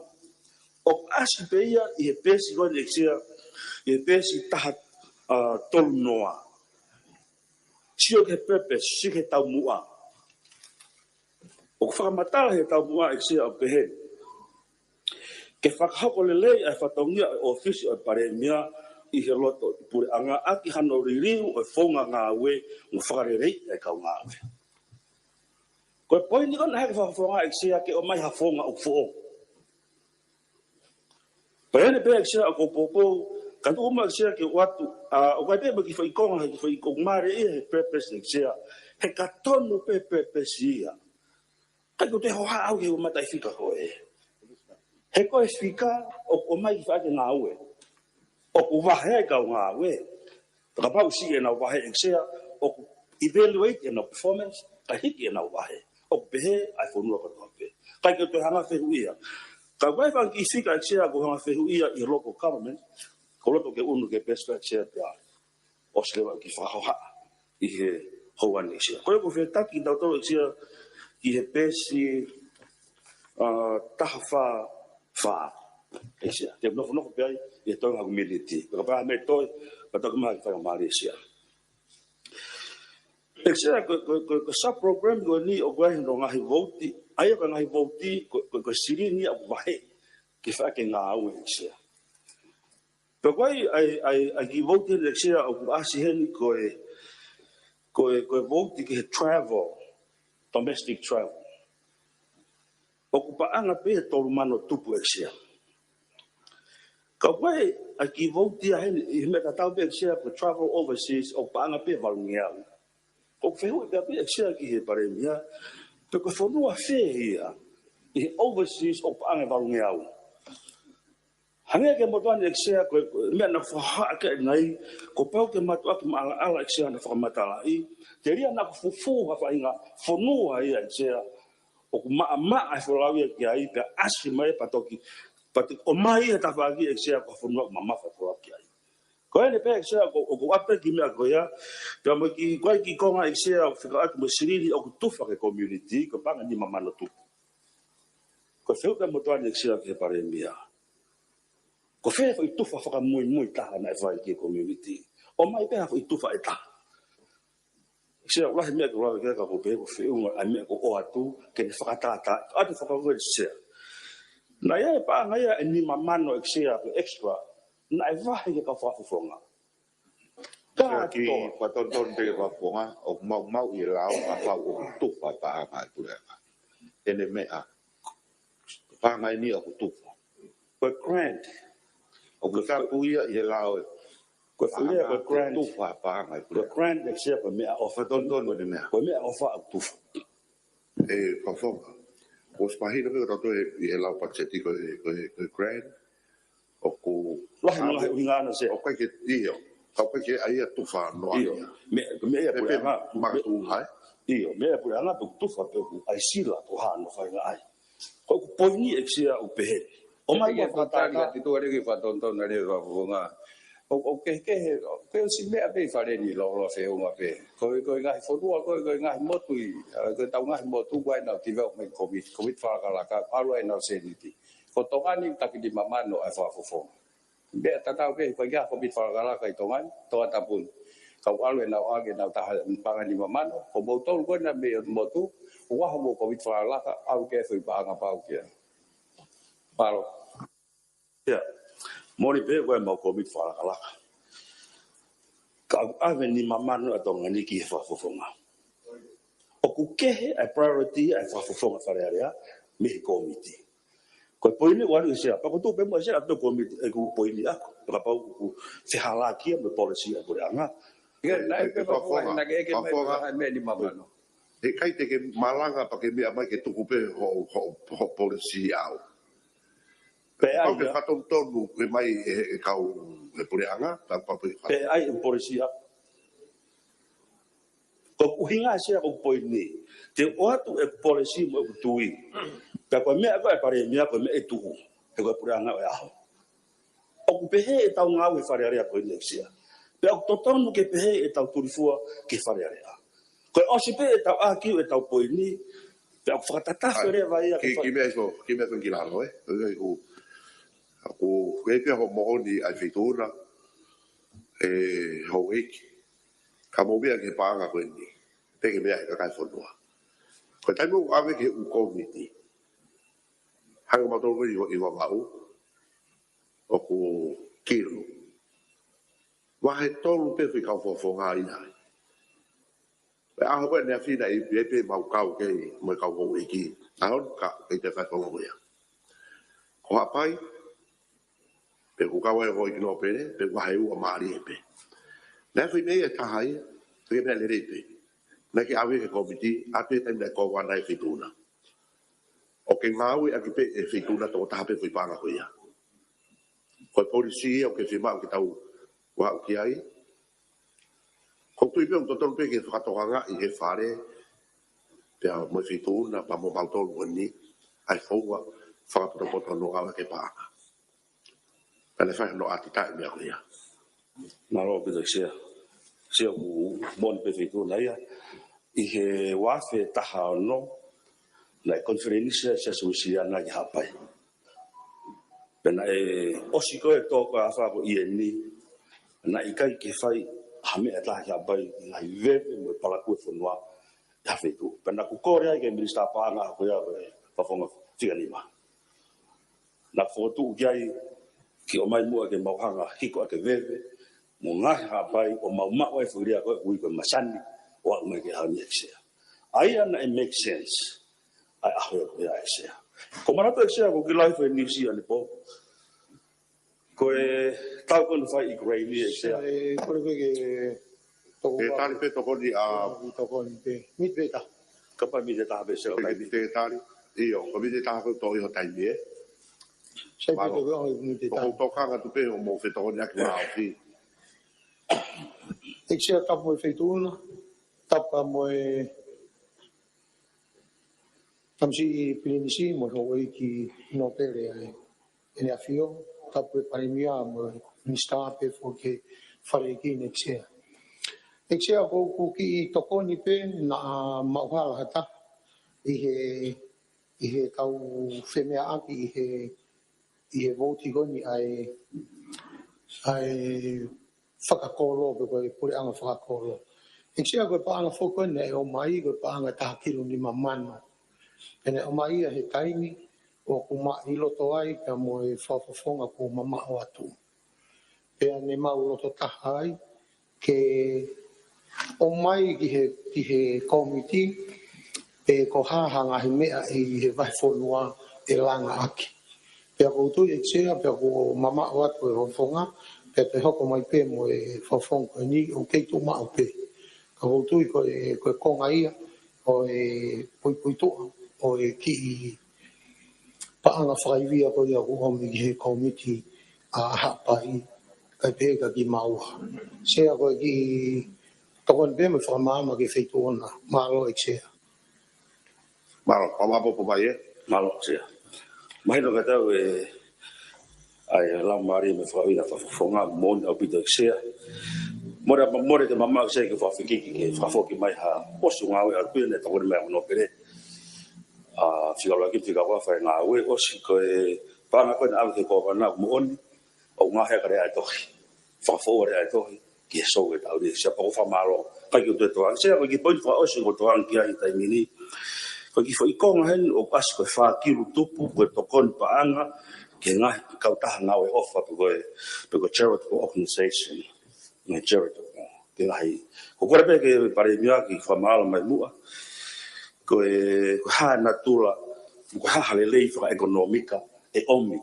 o asi pe ia e pesi ko ne sia e pesi ta tol noa sio ke pepe si ke tau mua o fa matala he tau mua e sia o pe ke whakahako lelei ai whatongia ofisi o paremia i he loto pure anga aki hano ririu o whaunga ngā we ngu whakarerei e kau ngā we. Koe poini kona heke whakawhonga e sia ke o mai ha whaunga o whoo. Pēne pēne sia o popo katu uma sia ke watu o kai pēne ki whaikonga he ki whaikonga mare i he purpose e sia he katonu pepe sia. Kai ko te hoa au ke o matai whika koe he koe whika o mai ki whaake ngā ue. O ku wahe e kau ngā ue. Taka pau si e nau wahe e ksea, o ku evaluate e nau performance, ka hiki e nau wahe. O ku pehe, ai whanua katoa pe. Kai ke te hanga whehu ia. Ka wai whanki i whika e ksea ko hanga whehu ia i local government, ko loto ke unu ke best e ksea pia. O slewa ki whahoha i he hauane e ksea. Koe ko whetaki tau tau e ksea i he pesi taha wha sia te no pe e to ha humility ka pa me to ka to ma ka Malaysia sia ko sub program go ni o gwa no nga hi voti ai ka nga hi voti ko siri ni abu bahe ki fa ke nga au sia pe ai gi voti le sia o asi hen ko voti ki travel domestic travel o pa anga pe to mano tupu sia ka wai a ki voti a he me ka tau pe sia for travel overseas o pa anga pe valungia o feu pe sia ki he paremia pe ko fonu a fe ia i overseas o pa anga valungia hange ke mo tuan sia ko me na fa ka ngai ko pa ke matu ak ala sia na fa matala i teria na ko fufu ha fa inga fonu a ia sia o ma a fo la ia ki ai pe asi mai patoki pati o mai ta fagi e sia ko funu mama fa pro ki ai ko ele pe sia ko ape ki me ko ya pe mo ki ko ki ko nga sia o fika ak mo sirili o tu fa ke community ko pa ni mama no tu ko fe ka mo to ani sia ke pare mia ko fe foi tu fa fa muy ta na fa ki community o mai pe fa tu fa eta sia la me ko la ka ko pe ko fe un a me ko o atu ke fakatata atu fakako sia na ya pa nga ya ni mamano sia extra na va ke ka fa fonga ka ki pa ton pe pa fonga o mau I lao a fa o tu pa nga tu le ene me a pa nga ni o tu ko grant o ka pu ia I lao ko fulia ko grant tu pa nga tu ko grant sia pa me o fa ton mo de me ko me o fa tu pa fonga o spahi no ko to e la pa cheti ko grand o ko la no la hinga na se o ka ke io ka ke ai tu fa no io me ya pe ma tu hai io me ya pura na tu fa pe ai sila to ha no fa ai ko poini exia o pe o mai ke fa fa ta ti to re ke fa ton na re fa nga o ke si me pe fa re ni lo fe o ma pe ko ngai fo do ko ngai mo tu ko tau ngai mo tu wai na development covid fa ka la ka aro na se ni ti ko to ani ta ki di mama no ai fa fo be ta ta pe ko ya covid fa ka la ka to ngai to ta pun ka aro na age na ta pa ni mama no ko mo to ko na me mo tu wa mo covid fa la ka au ke fa pa nga pa o ke paro ya mori pe ko mo covid fa ka la ka ave ni mama no atonga ni ki fa fofonga o ku ke a priority a fa fofonga fa area me committee ko poini wa ni sia pa ko to pe mo sia to committee e ku poini a pa pa ku se hala ki me policy a ko anga ke na pe fa fo na ke me ni mama no e kai te ke malanga pa ke me mai ke tuku pe ho policy au pe ai o ke faton tonu ke mai e kau e pure anga ta pa pe ai policy a ko ku hinga sia ko poini te o atu e policy mo ku tui ka ko me ko e pare me ko me e tu e ko pura nga ya o ku pehe e tau nga we fare area ko ni sia pe o to tonu ke pehe e tau turifua ke fare area ko o si pe e tau aki e tau poini pe o fatata fere vai a ki me so ki la no ku ke ho mo ni ai fitura e ho ik ka mo bia ke pa nga ko ni te ke bia ka fo no ko tai mo ave ke u committee hang ma to ko I wa o ku kilo wa he tolu pe fi ka fo nga ina pe a ho ne fi dai pe ma ka ke mo ka ko iki a ho ka ke te fa ko ya ko apai pe ku ka wa ho no pe pe wa he u ma ri pe na fi me ta hai pe me le pe na ki ave ke committee a pe tem da ko wa dai fi tuna o ke ngawi a ki pe e fi tuna to ta pe fi pa nga ko ya ko policia o ke fi ma ki tau wa ki ai ko tu pe to pe ke fa to nga I ke fare pe mo fi tuna pa mo ba to ni ai fo wa fa to to no ga ke pa ale fa no atita me ko ya na ro pe sia sia ku bon pe fitu na ya I he wa fe ta ha no na conference sia su sia na ya pai pena e o si ko e to ko afa ko I ni na I kai ke fai ha me ta ya pai na I ve me pala ku fo no ya fitu pena ku ko ria ke minister pa na ko ya pa fo ma figa ni ma na foto ugai ki o mai mua ke mauhanga hiko ake veve mo ngahi hapai o mau e furia ko ui ko masani o me ke ha mexia ai ana it makes sense ai aho ya sia ko marato sia ko ki life ni sia ni po ko e tau ko fai I grey ni sia ko ke to e tali pe to ko di a to ko ni pe mit beta ka pa mi de ta be se o pe te tali io ko mi te ta ko to io tai be sai pe to ko mit beta ko to ka tu pe o mo fe to ni ak ma fi ik sia tap mo feituna tap mo tamsi pilinisi mo ho ki no pere ai ene afio tap pe parimia mo ni sta pe fo ke fare ki nexia exia ko ki to ko ni pe na ma ha hata I he tau femea aki I he voti goni ai whakakoro pe koe pure anga whakakoro Iksia ko paanga foko ne o mai ko paanga takilu ni mamano. Pene o mai he taimi o kuma ilo to ai ka mo e fafofonga ko mama o atu. Pea ne mau loto tahai ke o mai ki he komiti e ko hahanga he mea i he vai fonua e langa aki. Pea koutu iksia pea ko mama o atu e fafofonga pea te hoko mai pe mo e fafofonga ni o keitu mao pe. Ka koutu ko e konga ia o e pui toa o e ki i paanga whakaivia ko ia kuhomi ki he komiti a hapai kai pēka ki maua. Sea ko ki tokon pe me whakamama ki whaituona, malo e sea. Malo, pamapo po mai e. Malo sia. Mai no kata we ai la mari me whakawina whafonga mon au pito sia. More te mama se ke whawhiki ke whafoki mai ha osu ngā we arpia ne tokore mea no pere. Whikaula ki whikawa whai ngā we osi ko e pāna koe na awe ke kōwa nā muoni o ngā hea kare ai tohi. Whawhafoa re ai tohi ki e sou e tau re sia pako whamalo kai ki o te toa. Sea ko ki pointi wha osi ko toa ki ai taimini. Ko ki whai konga hen o asi koe whakiru tupu koe tokoni paanga ke ngahi kautaha ngā we ofa pe koe charitable organisation. Ngai charitable. Ke ngahi. Ko kore pe ke pare mia ki whamalo mai mua. Ko ha natula ko ha halelei fa ekonomika e omi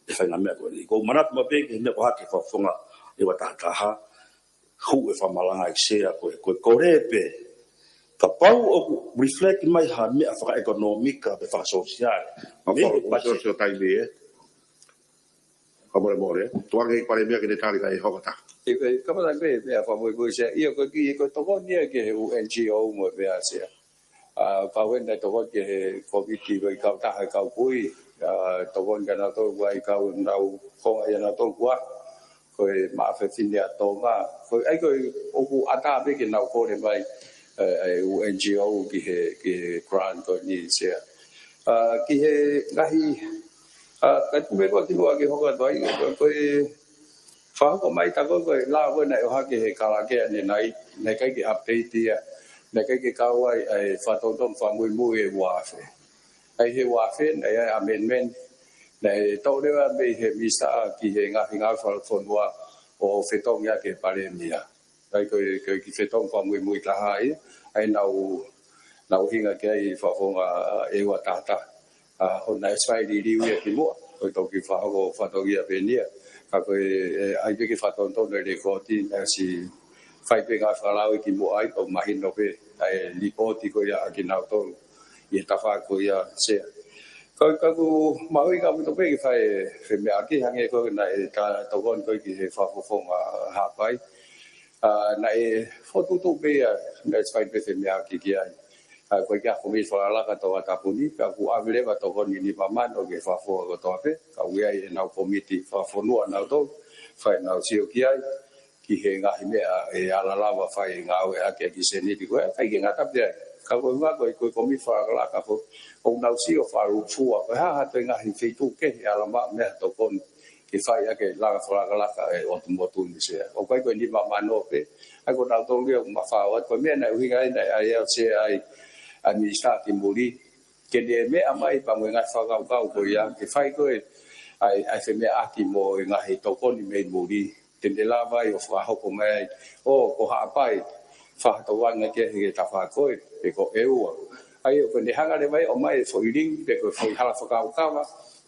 e fa na me ko manat ma pe ke me ko ha ke fa fonga e wa ta ha hu e fa malanga e sea ko repe ka pau o reflect mai ha me fa ekonomika e fa social Me pa so tai be. Amore more. Tuang e pare mea ke ne tari kai hokata. e ka pa ke me fa mo ko se io ko ki ko to ko ni ke u NGO mo be a se pa wen da to ko ke komiti ko ka ta ka pui to kon ga na to wai ka ndau ko ai na to kwa ko ma fe fin dia to ma ko ai ko o ku ata be ke na ko le mai u NGO ki grant ko ni se ki he ngahi ka tu me ko ti wa ke ho ka dai ko fa ko mai ta ko la ko na ha ke ka la ke ni nai nei kai ki update dia nei kai ki ka wai ai fa to tom fa mu e wa fe ai he wa fe nei amendment nei to le wa be he misa ki he nga fa fo wa o fe tong ya ke pare mia ai ko ki fe tong fa mu ta hai ai nau hinga ke ai fa fo e wa ta ho nai sai di wi ki mo ko to ki fa ko fa to ya be nia ka ko ai ke fa to le ko ti si fai pe ga fa la ki mo ai to mahin no pe ai li po ti ko ya ki na to ye ta fa ko ya se ko mai ga to pe ki fai fe me aki hange ko na ta to kon ko ki fa fo ha pai na fo tu pe ya na fai pe fe me aki ki ai ko ya ko mi fa la ka to ta puni ka ku avle ba to kon ni pa man o ke fa fo ko to pe ka wi ai na komiti fa fo no na to fa na si o ki ai ki he nga hi me e ala lava fa nga we a ke ki se ni ko fa ki nga tap de ka ko nga ko komi fa la ka fo o na si o fa ru fu a ha to nga hi fe tu ke ala ma me to kon ki fa ya ke la fa la ka o tu mo tu ni se o ko ni ma ma no pe a ko na to ri ma fa wa ko me na wi ga na ai se ai administrati muri ke de me amai pa mo nga fa ga ko ya ke fa ko ai fe me aki mo nga hi to kon ni me muri tende lava yo fa ho ko mai o ko ha pai fa to wan ke ta fa ko e ko eu ai ko ne hanga le mai o mai fo ring pe ko fo hala fa ka ma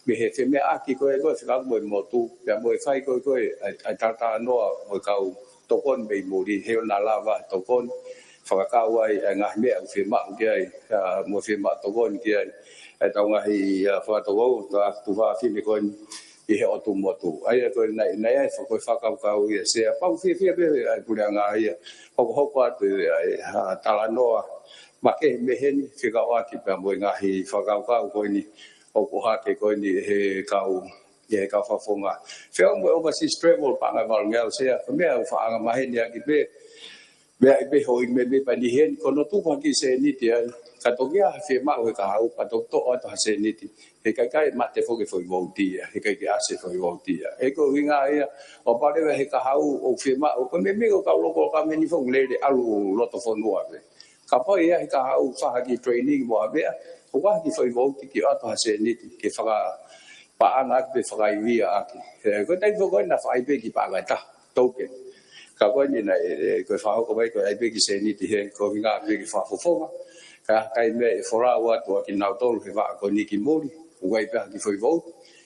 me he fe me aki ko e ko fa mo mo tu ya mo fa ko ai ta no mo ka to kon be muri he na lava to kon fa ka wai nga me fe ma ke ai mo fe ma to kon ke ai ta nga hi fa to go tu va fi me kon i he o tu motu ai ko nei ai ko fa ka ia se pa fi be ai ku nga ia ho atu ai tala no ma ke me hen fi ka wa ki pa mo nga hi fa ka ko ni o ko ha ke ko ni he ka ye ka fa fo nga fe mo overseas travel pa nga val ngel se me fa nga ma hen ya ki be ho me pa ni hen ko no tu pa ki se ni ti ai katogia fe ma o ka au patoto o to haseniti he kai mate fo ke foi voltia he kai ase foi voltia e ko winga ia o pare he ka hau o fe ma o me me ka loko ka meni fo le alu loto fo no ave ka po ia he ka hau fa ki training mo ave o wa ki foi volti ki o to haseniti ke fa pa ana ke fa i ia aki ko dai fo ko na fa i be ki pa ga ta toke ka ko ni na ko fa ko bai ko ai be ki seniti he ko winga be ki fa fo ka kai me fora wa to ki na to he va ko ni ki mori wai pa ki foi vol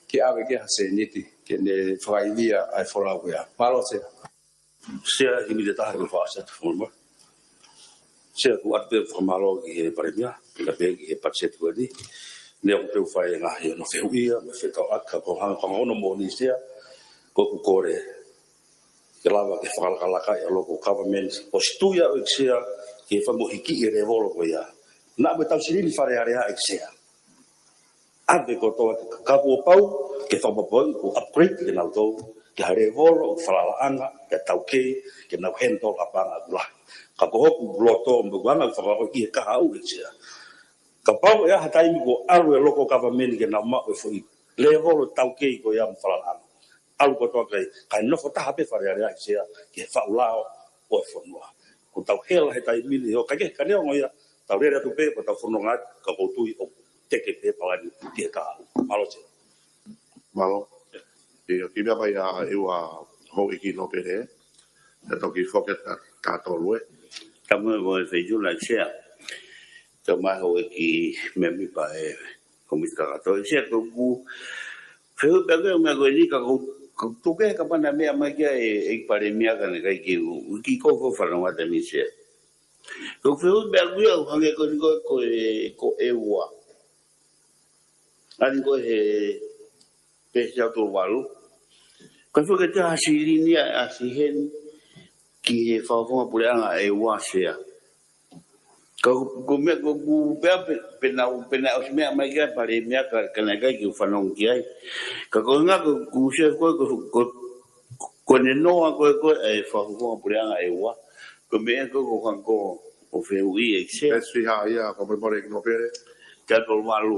ki ave ke se niti ke ne fai via ai fora wa palo se i mi ta ko fa sa forma se ku ate formalo ki premia la be ki patset ko di ne o pe fai nga he no fe uia me fe ka aka ko ha ko no mo ni se ko ku kore ke lava ke fa la ka ya local government postuia o se ke fa mo hiki e revolo ko ya na me tau siri fare area exea ave ko to ka po pau ke fa mo poi ko upgrade ke na to ke hare volo fala anga ke tau ke na hento ka pa la ka ko ku bloto mo gana fa ko ki ka au exea ka pau ya hatai mi ko aru e loko government ke na ma ko foi le volo tau ko ya fala anga au ko to kai no fo ta hape fare area exea ke fa ulao o fo no ko tau hela hatai mi o ka ke ne o ya tau rere tu pe ko tau fono ngat ka ko tu o teke pe pala ni te ka malo che malo e ki ba ya e wa ho ki no pe re to ki foket ta to lue ka mo go e ju la che to ma ho ki me mi pa e ko mi ka to che ko ku fe o pe me go ni ka ko tu ke ka pa na me ma ke e pare mi ka ne ka ki ko fa no ma te mi che ko feu berguia o hange ko ewa ani ko he pesia to walu ko feu ke ta sirini asihen ki he fa fo puleanga ewa sea ko me ko pena o me ma ke pare me ka na ka ki fa no ki ai ko nga ko se ko ne no ko e fa fo puleanga ewa ko me ko o fe ui e se si ha ya ko me pare no pere ka ko malu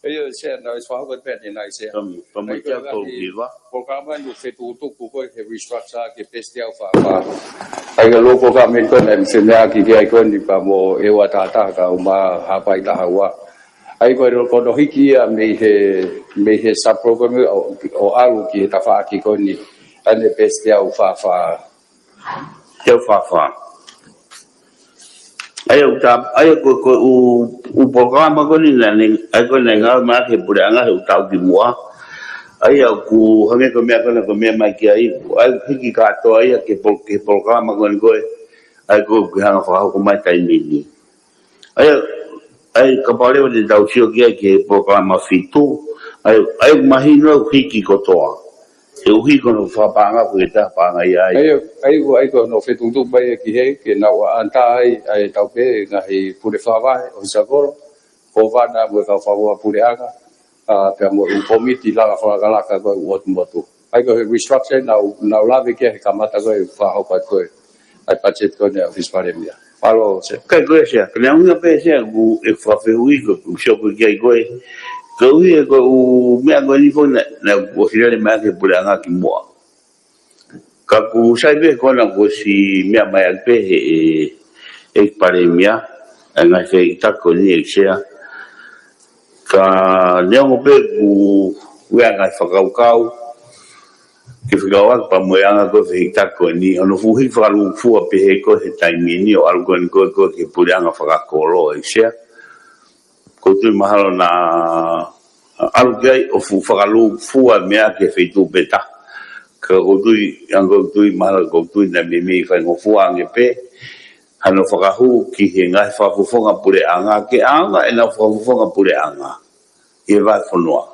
e yo se na is fa ko pe ni na se pa mo ka ko viva ko ka ba no fe tu ko he restructure ke pestia fa ai ga loko ka me ko na se na ki ai ko ni pa mo e wa ta ka ma ha pa ta wa ai ko ko do hiki me he sa program o alu ki ta fa ki ko ni ane pestia fa eu fa ayo ko o programa ko ni na ni ai ko na nga ma ke puranga o tau di moa ayo ku hange ko me ma ki ai hiki ka to ai ke programa ko ni ko ai ko hanga fa ko mai tai ni ai ka pare o de tau sio ke programa fitu ai mahino hiki ko toa e uhi ko no fa panga ko ta panga ai ko no fe tu bai ki he ke na wa anta ai tau pe nga hi pure fa vai o sa ko va na mo ka fa wa pure aga pe mo un komiti la fa ga la ka ko mo tu ai ko restructure na la ve ke ka mata ko fa ho pa ko ai pa chet ko ne office pare mia palo se ka ko se ka na un pe se u e fa fe ui ko sio ko ke ko ko me ngo ni fo na o file ma ke pulanga ki mo ka ku sai be ko na ko si me ma ya pe e pare mia nga se ta ko ni exia ka ne ngo pe ku wa nga fa ka ke figawa pa mo ya nga ko se ta ko ni ono fu hi fa lu fu a pe ko he tai ni o algo ko ke pulanga fa ko lo exia ko tu mahalo na algai o fu fagalu fu a mea ke feitu beta ka o tu yang ko tu mahalo ko tu na me fa ngo fu ange pe hano fagahu ki he ngai fa fu fonga pure anga ke anga e na fu fonga pure anga e va fonua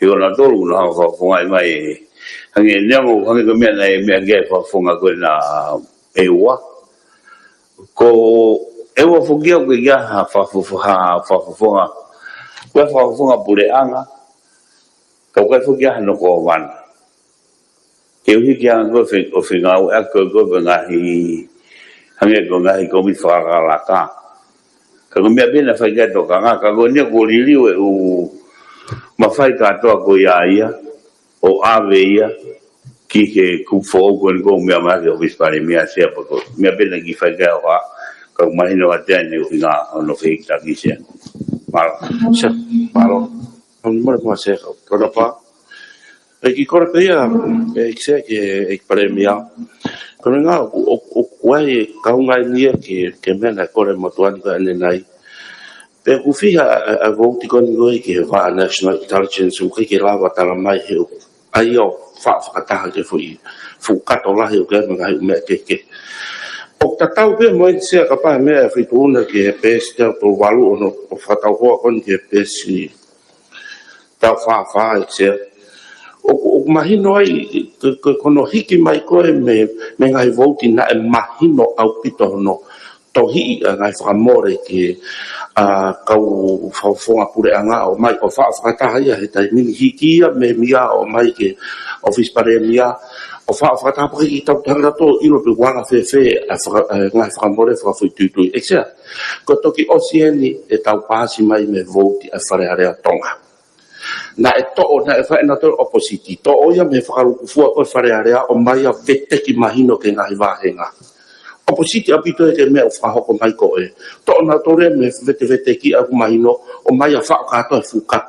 e ona tolu na fa fonga mai hange nemo hange ko me na me ge fa fonga ko na ewa ko ewa fugia ko ya fa fonga ko fa fonga pure anga ko fugia no ko van ke wi kia ko fe o fe nga ko nga hi hange ko nga hi ko mi fa la ka ka ko mea bena fai ka to ka nga ka ko ne ko liliu e u ma fai ka to ko ia o ave ia ki ke ku fo ko ko mea ma ke office pare mea se pa ko mea bena ki fai ka wa ka mai no atene u nga no fei ta ki se malo on mo mo se ko na pa e ki ko pe ia e se ke premia ko nga o kwai ka nga ni ke me na ko mo tuan ka ne nai pe ku fi a vote ko ni ke va national intelligence u ke la va ta mai he ai o fa ta ke fu ka to la he ke me ke o tatau pe mo se ka pa me fi tu na ke pe ste to valu no o fa ta ho kon ke pe si ta fa se o mahino ai ko no hiki mai ko me ngai vote na mahino au pito no to hi ngai fa more ke a kau fa pure anga o mai o fa ta ia he tai ni hiki me mia o mai ke office pare mia o fa ta po ki ta tanga to ilo pe wala fe ngai fa more fa fu tu exa ko to ki osieni e tau pasi mai me vote a fare area tonga na e to na e fa na to opposite to o ia me fa ku fu ko fare area o mai a vete ki mahino ke ngai va henga opposite apito ke me o fa ho ko mai ko e to na to re me vete ki a mahino o mai a fa ka to fu ka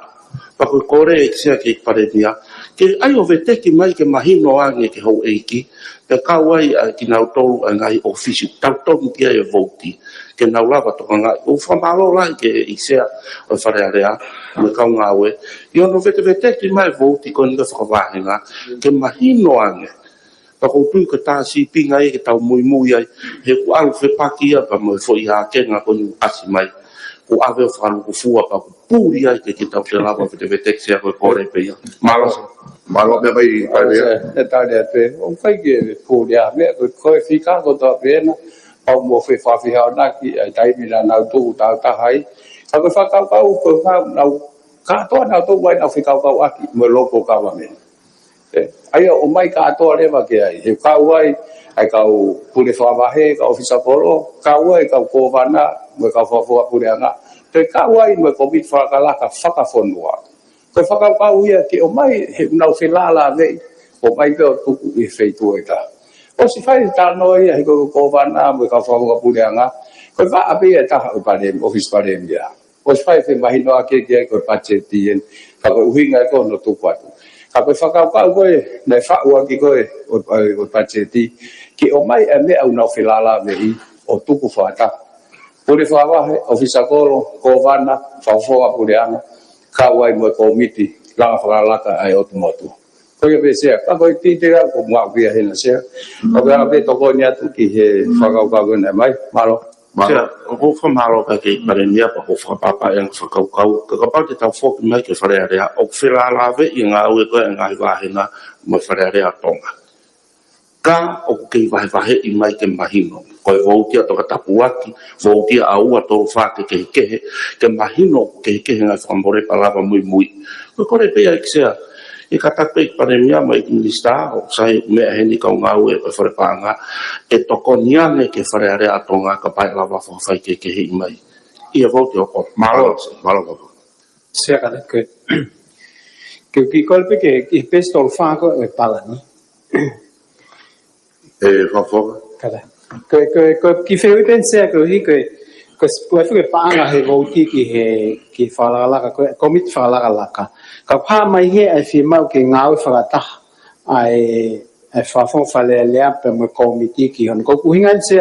pa ko kore exa ke pare dia ke ai o vete ki mai ke mahino ange ke ho eiki pe ka wai ki na to ngai office ta to ki e vote ke na lava to nga o fa malo la ke isia o fare area me ka nga we io no vete ki mai vote ko nga fa va nga ke mahino ange pa ko tu ka ta si pinga e ke tau mui ai he ku al fe pakia pa mo fo ia ke nga ko asi mai o ave o fa ku fu pa ku puri ai ke tau te lava vete se ko kore pe ia malo me vai e tale pe o fai ke puri a me ko fika ko to pena au mo fe fa fi ha na ki ai tai mi na tu ta hai ka ko fa ka ko fa na ka to na to wai na fi ka aki mo loko ka wa me ai o mai ka to le va ke ai he ka wai ai ka pure fa va he ka ofisa polo ka wai ka ko va na mo ka fa pure nga te ka wai mo ko bit fa ka la ka fa ka fonua ko fa ka ia ke o mai he na fe la ve o mai ko tu i fe tu eta o si fai ta no ia ko va na mo ka fa pure nga ko va abe ta o pare office pare dia o si fai fe mai no ke ko pa che tien ka ko hinga ko no tu kwatu ka pe whakau koe, nei whaua ki koe o Pacheti, ki o mai e mea au nau whilala me i o tuku whata. Pure whawahe, o Fisakoro, ko vana, whawhoa pure ana, ka wai mo ko miti, langa whakalaka ai o tumotu. Koe pe sea, ka koe titira, ko mua kia hena sea, ka koe ape toko ni atu ki he whakau koe nei mai, malo. o ko fa malo ka ke pare mia pa ko fa papa yang fa ka ka pa te tau fo mai ke fare area o fela la ve i nga u ko nga va hena mo fare area tonga ka o ke va he i mai ke mahino ko vo ti to ka tapuaki vo ti a u to fa ke mahino ke nga fa mbore palava muy ko re pe ya sea e kata pe pare mia mai ni sta o sai me heni ka nga u e fare panga e to koniane ke fare area tonga ka pa la va fa ke hi mai e vo ti o malo Se kada ke ki kolpe ke i pestol fa ko e pala ni fa fo kada ke ki fe wi pense ko hi ko fu ke panga he voti ki fala la ka komit fala la ka pa mai he ai fi mau ke ngau fa ta ai fa fon fale le ap mo komiti ki hon ko hingan se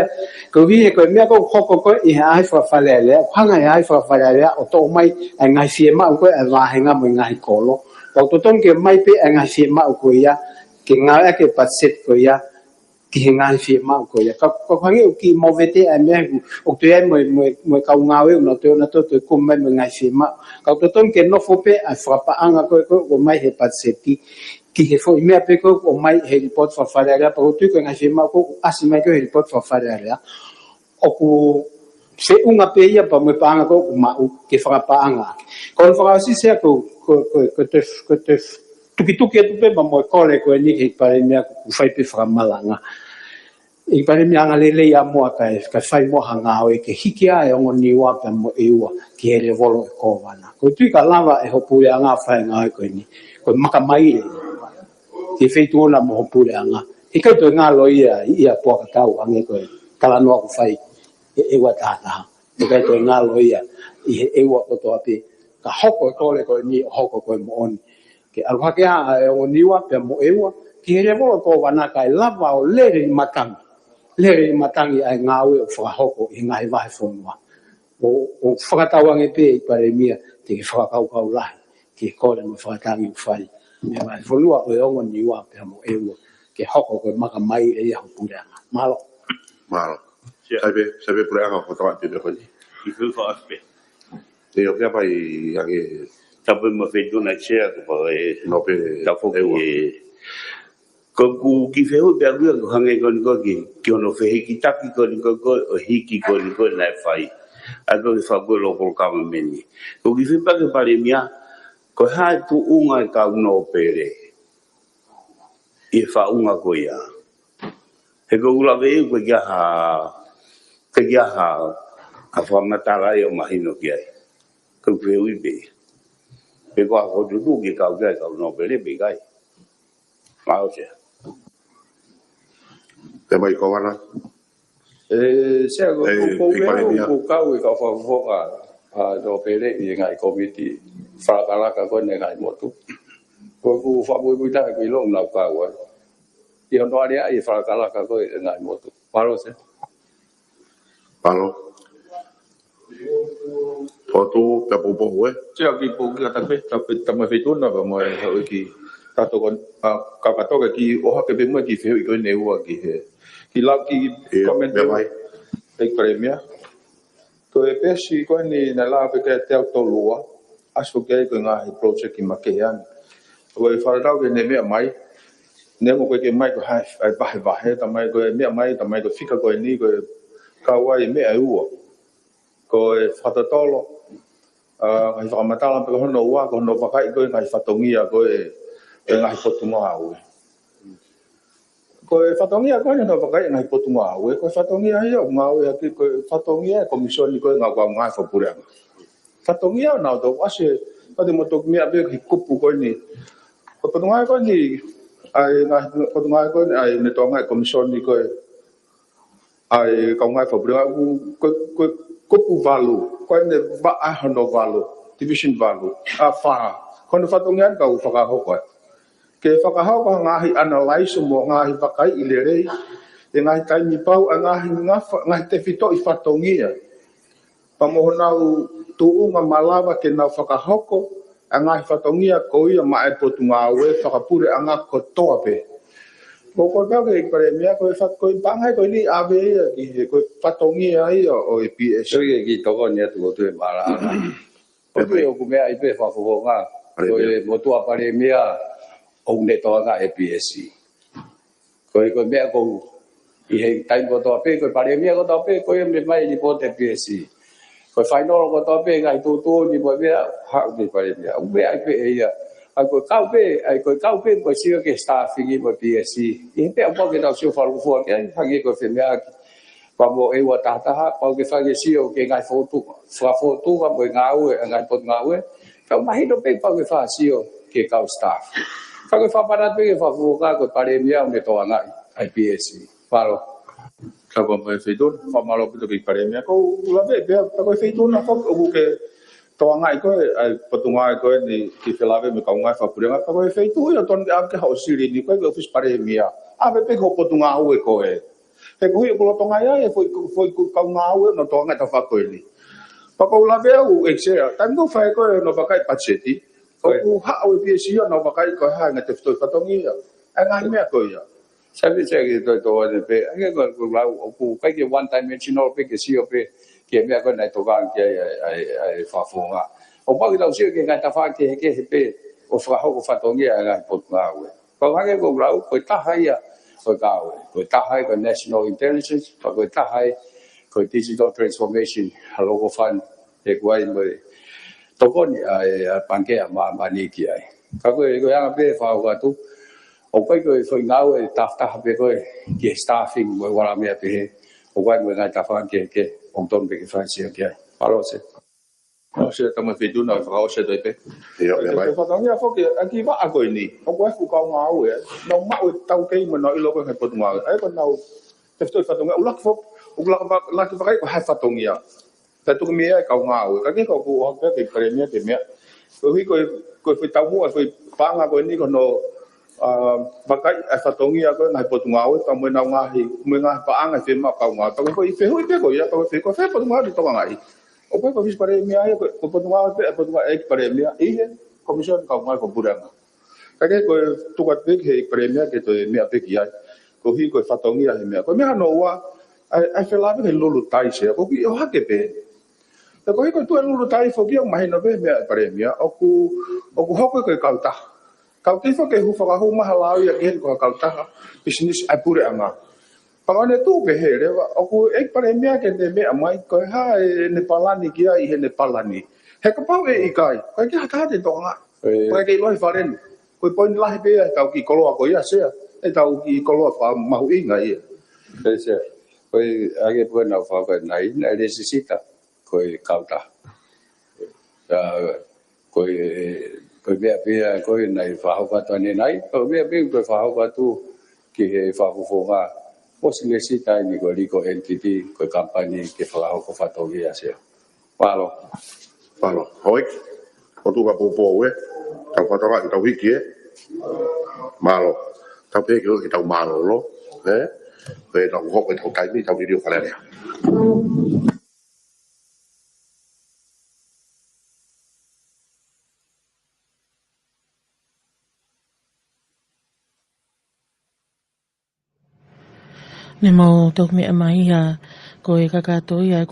ko vi ko me ko ko i ai fa fale le hanga ai fa fale le o to mai ngai fi mau ko va henga mo ngai ko lo to ton ke mai pe ngai fi mau ko ya ke ngau ke paset ko ya ki ngai fi mau ko ya ko hangi ki mo vete a me o to ya mo ka ngau no to ko mai ngai fi mau ka to ton ke no fo pe a fa pa anga ko mai he paset ki he fo me pe ko o mai he report fa fare area pa tu ko ngai fi mau ko asima ko he report fa fare area o ku se unga pe ia pa mo pa anga ko ma ke fa pa anga ko fa si se ko te tuki tu pe mo ko le ko ni ke pare me ku fai pe fra malanga I pare mi anga lele ia mo ka fai mo hanga o ke hikia e ongo niwa pe mo eua ki ele volo e ko wana ko tui ka lava e hopu le anga fai nga ko ni ko maka mai ki feitu ona mo hopu le anga i ka to nga lo ia po ka tau ange ko kala no ko fai e wa ta i ka to nga lo ia e wa ko to api ka hoko ko le ko ni hoko ko mo on ke alwa ke a o niwa pe mo eua ki ele volo ko wana ka lava o le matang le matangi ai ngawe o whakahoko i ngai wahe whonua. O whakatawange pe i pare mia te ki whakakau lahi ki kore mo whakatangi u whai. Me wahe whonua o e ongo niwa pe mo ewa ke hoko koe maka mai e ia hupureanga. Malo. Malo. Sabe pureanga ko tawa te ko ni. Ki fu fa aspe. Te o pia pai ange Tapu mo fe dona chia ko pa e no pe tapu e ko ku ki feu pe agu ko hange ko ki ono fe ki taki ko o hiki ko na fai a ko fa ko lo ko ka meni ko ki fe pa ke pare mia ko ha tu unga ka no pere e fa unga ko ya he ko la ve ko ya ha a fa matala yo mahino ki ai ko feu i be pe ko ko tu ki ka no pere be gai ma o che te mai ko wana. Se ko kau e ka whawhonga no pere i ngai komiti whakalaka ko ne ngai motu. Ko ku whamui tae ko i long nau kau ai. I hono area i whakalaka ko i ngai motu. Paro se? Palo. O tu pe popo e. Se aki po ki atape tama whetuna ka mo e hau ki tato kon kakatoka ki oha ke pemua ki wheu i koe neua ki he. Ki lau ki komente e kremia. Ko e pesi koe ni na la pe ke te autolua. Aso ke ko ngahi project i makeani. Ko e wharatau ke ne mea mai. Ne mo koe ke mai ko hai vahe tamai ko e mea mai tamai ko fika koe ni ko e kawai mea ua. Ko e whatatolo. Ngai whakamatala pe hono ua ko hono wakai koe ngai whatongia koe e ngai potunga aue. Ko e whatongia koe no wakai ngai potunga aue. Ko e whatongia ia o ngau e aki ko e whatongia e komisioni koe ngau kau ngai whapureanga. Whatongia o nau tau ase pati mo tok mea pe ki kupu koe ni. Ko potunga koe ni ai ngai potunga koe ni ai ne tonga e komisioni koe ai kau ngai whapureanga ko kupu valu. Koe ne va hono valu. Division valu. A wha. Koe ne whatongia kau whakahoko e. Ke whakahoko ngahi analyse mo ngahi wakai i le rei. E ngahi taimi pau a ngahi te whito i whatongia. Pamoho nau tuunga malawa ke nau whakahoko a ngahi whatongia ko ia mae potu ngā ue whakapure a ngā kotoa pe. Ko pau ke ikare mea koe pangai koe ni awe ia ki koe whatongia ia o EPS. Soi ki toko ni atu o tue marana. Oki o kumea i pe whawhonga. Koe motua pare mea o ne toanga EPS. Koe mea kou i hei taim ko toa pe, koe pare mea ko toa pe, koe me mai ni po te EPS. Koe whainoro ko toa pe, ngai tūtū ni po mea, hau me pare mea. Umea i pe e ia. Koe kau pe, koe sio ke staffing i po EPS. I he pe a po ke tau sio whalufua, ke ai whangi koe whemea ki. Pamo e wa tataha, pau ke whangi sio ke ngai whotuka. Whafotuka mo i ngā ue, ngai pot ngā ue. Kau mahino pe pau ke wha sio ke kau staff. Kau ke whaparat pe ke whafuka koe pare mea o ne toa ngai IPS. Paro. Ka mo e feitun, whamalo pito ki pare mea. Ko lawe, pia koe feitun na whak, oku ke toa ngai koe, ai patunga ai koe ni ki whelawe me kau ngai whapurenga. Ka koe feitu i o ton ke amke hao siri ni koe ke ofis pare mea. Awe pe ko patunga au e koe. He kuhi o kulotonga ia e foi kau ngā au e no toa ngai ta whakoe ni. Pako lawe au e ksea, taim ko whae koe no wakai pacheti. Oku hao e pia siya no wakai koe hae nga te whtoi whatongi ia. E ngai mea koe ia. Sabi saya kita tu ada pe, agak kalau lau aku kai ke one dimensional pe ke sio pe ke me aku naik togang ke ai fafonga. O pa kita sio ke ngai tafa ke pe o fra ho fa tongi ngai pot ngau. Ko hage ko lau ko ta hai ya ko kau. Ko ta hai ko national intelligence, ko ta hai ko digital transformation halo ko fan e kuai mo. Toko ni ai panke ma ni ki ai. Ka ko yang pe fa ko tu o kai ko foi ngau e tafta pe ko ke staffing mo wala me pe o kai mo ngai tafa ke on ton pe ke fa sia ke palo se o se tama fitu na fa o se doi pe Ia, ia mai. fa tong ya fo ke aki va a ko ni o ko fu ka nga o e no ma o tau ke mo no i lo ko he pot nga ai ko nau te sto fa tong u lak fo u lak va lak va ko ha fa tong ya ta tu me ka nga o ka ke ko ku o ke premia ke me ko hi ko foi tau mo foi pa nga ko ni ko no bakai fa tong ya ko ngai pot nga o ta mo na nga hi mo nga pa anga fe ma ka nga ta ko i fe ho i pe ko ya ko fe pot nga di to nga ai o poi ko vis pare mia ko pot nga pe pot nga ek pare mia i he commission ka nga ko buranga ka ke ko tu ka pe ke pare mia ke to mia pe ki ai ko hi ko fa tong ya mia ko mia no wa ai fe la ke lulu tai se ko ki o ha ke pe ta ko hi ko tu lulu tai fo ki o mai no pe mia pare mia o ku ho ko ka ta kau kifo ke hu fa hu ma hala ya ke ko ka ta business apure anga pangane tu pe he re o ku ek pare mia ke de me amai ko ha ne palani ki ai he ne palani he ka pau e kai ko ki ha te to nga ko ke loi faren ko pon la he pe ka ki kolo ko ya se e tau ki kolo fa ma hu inga i se ko age po na fa ko nai na necesita ko kauta ko ko bia bia ko nai fa ho ka ni nai ko bia bia ko fa ho ka tu ki he fa ho fo nga o si necesita ni ko liko entity ko company ke fa ho ko fa to ya se palo Hoi. O tu ka popo we. Tau whatawa i tau hiki e. Malo. Tau peke i tau malo lo. Koe tau hoko i tau kaimi tau ririo whalerea. Ne mau tok me mai ya ko e kakato ya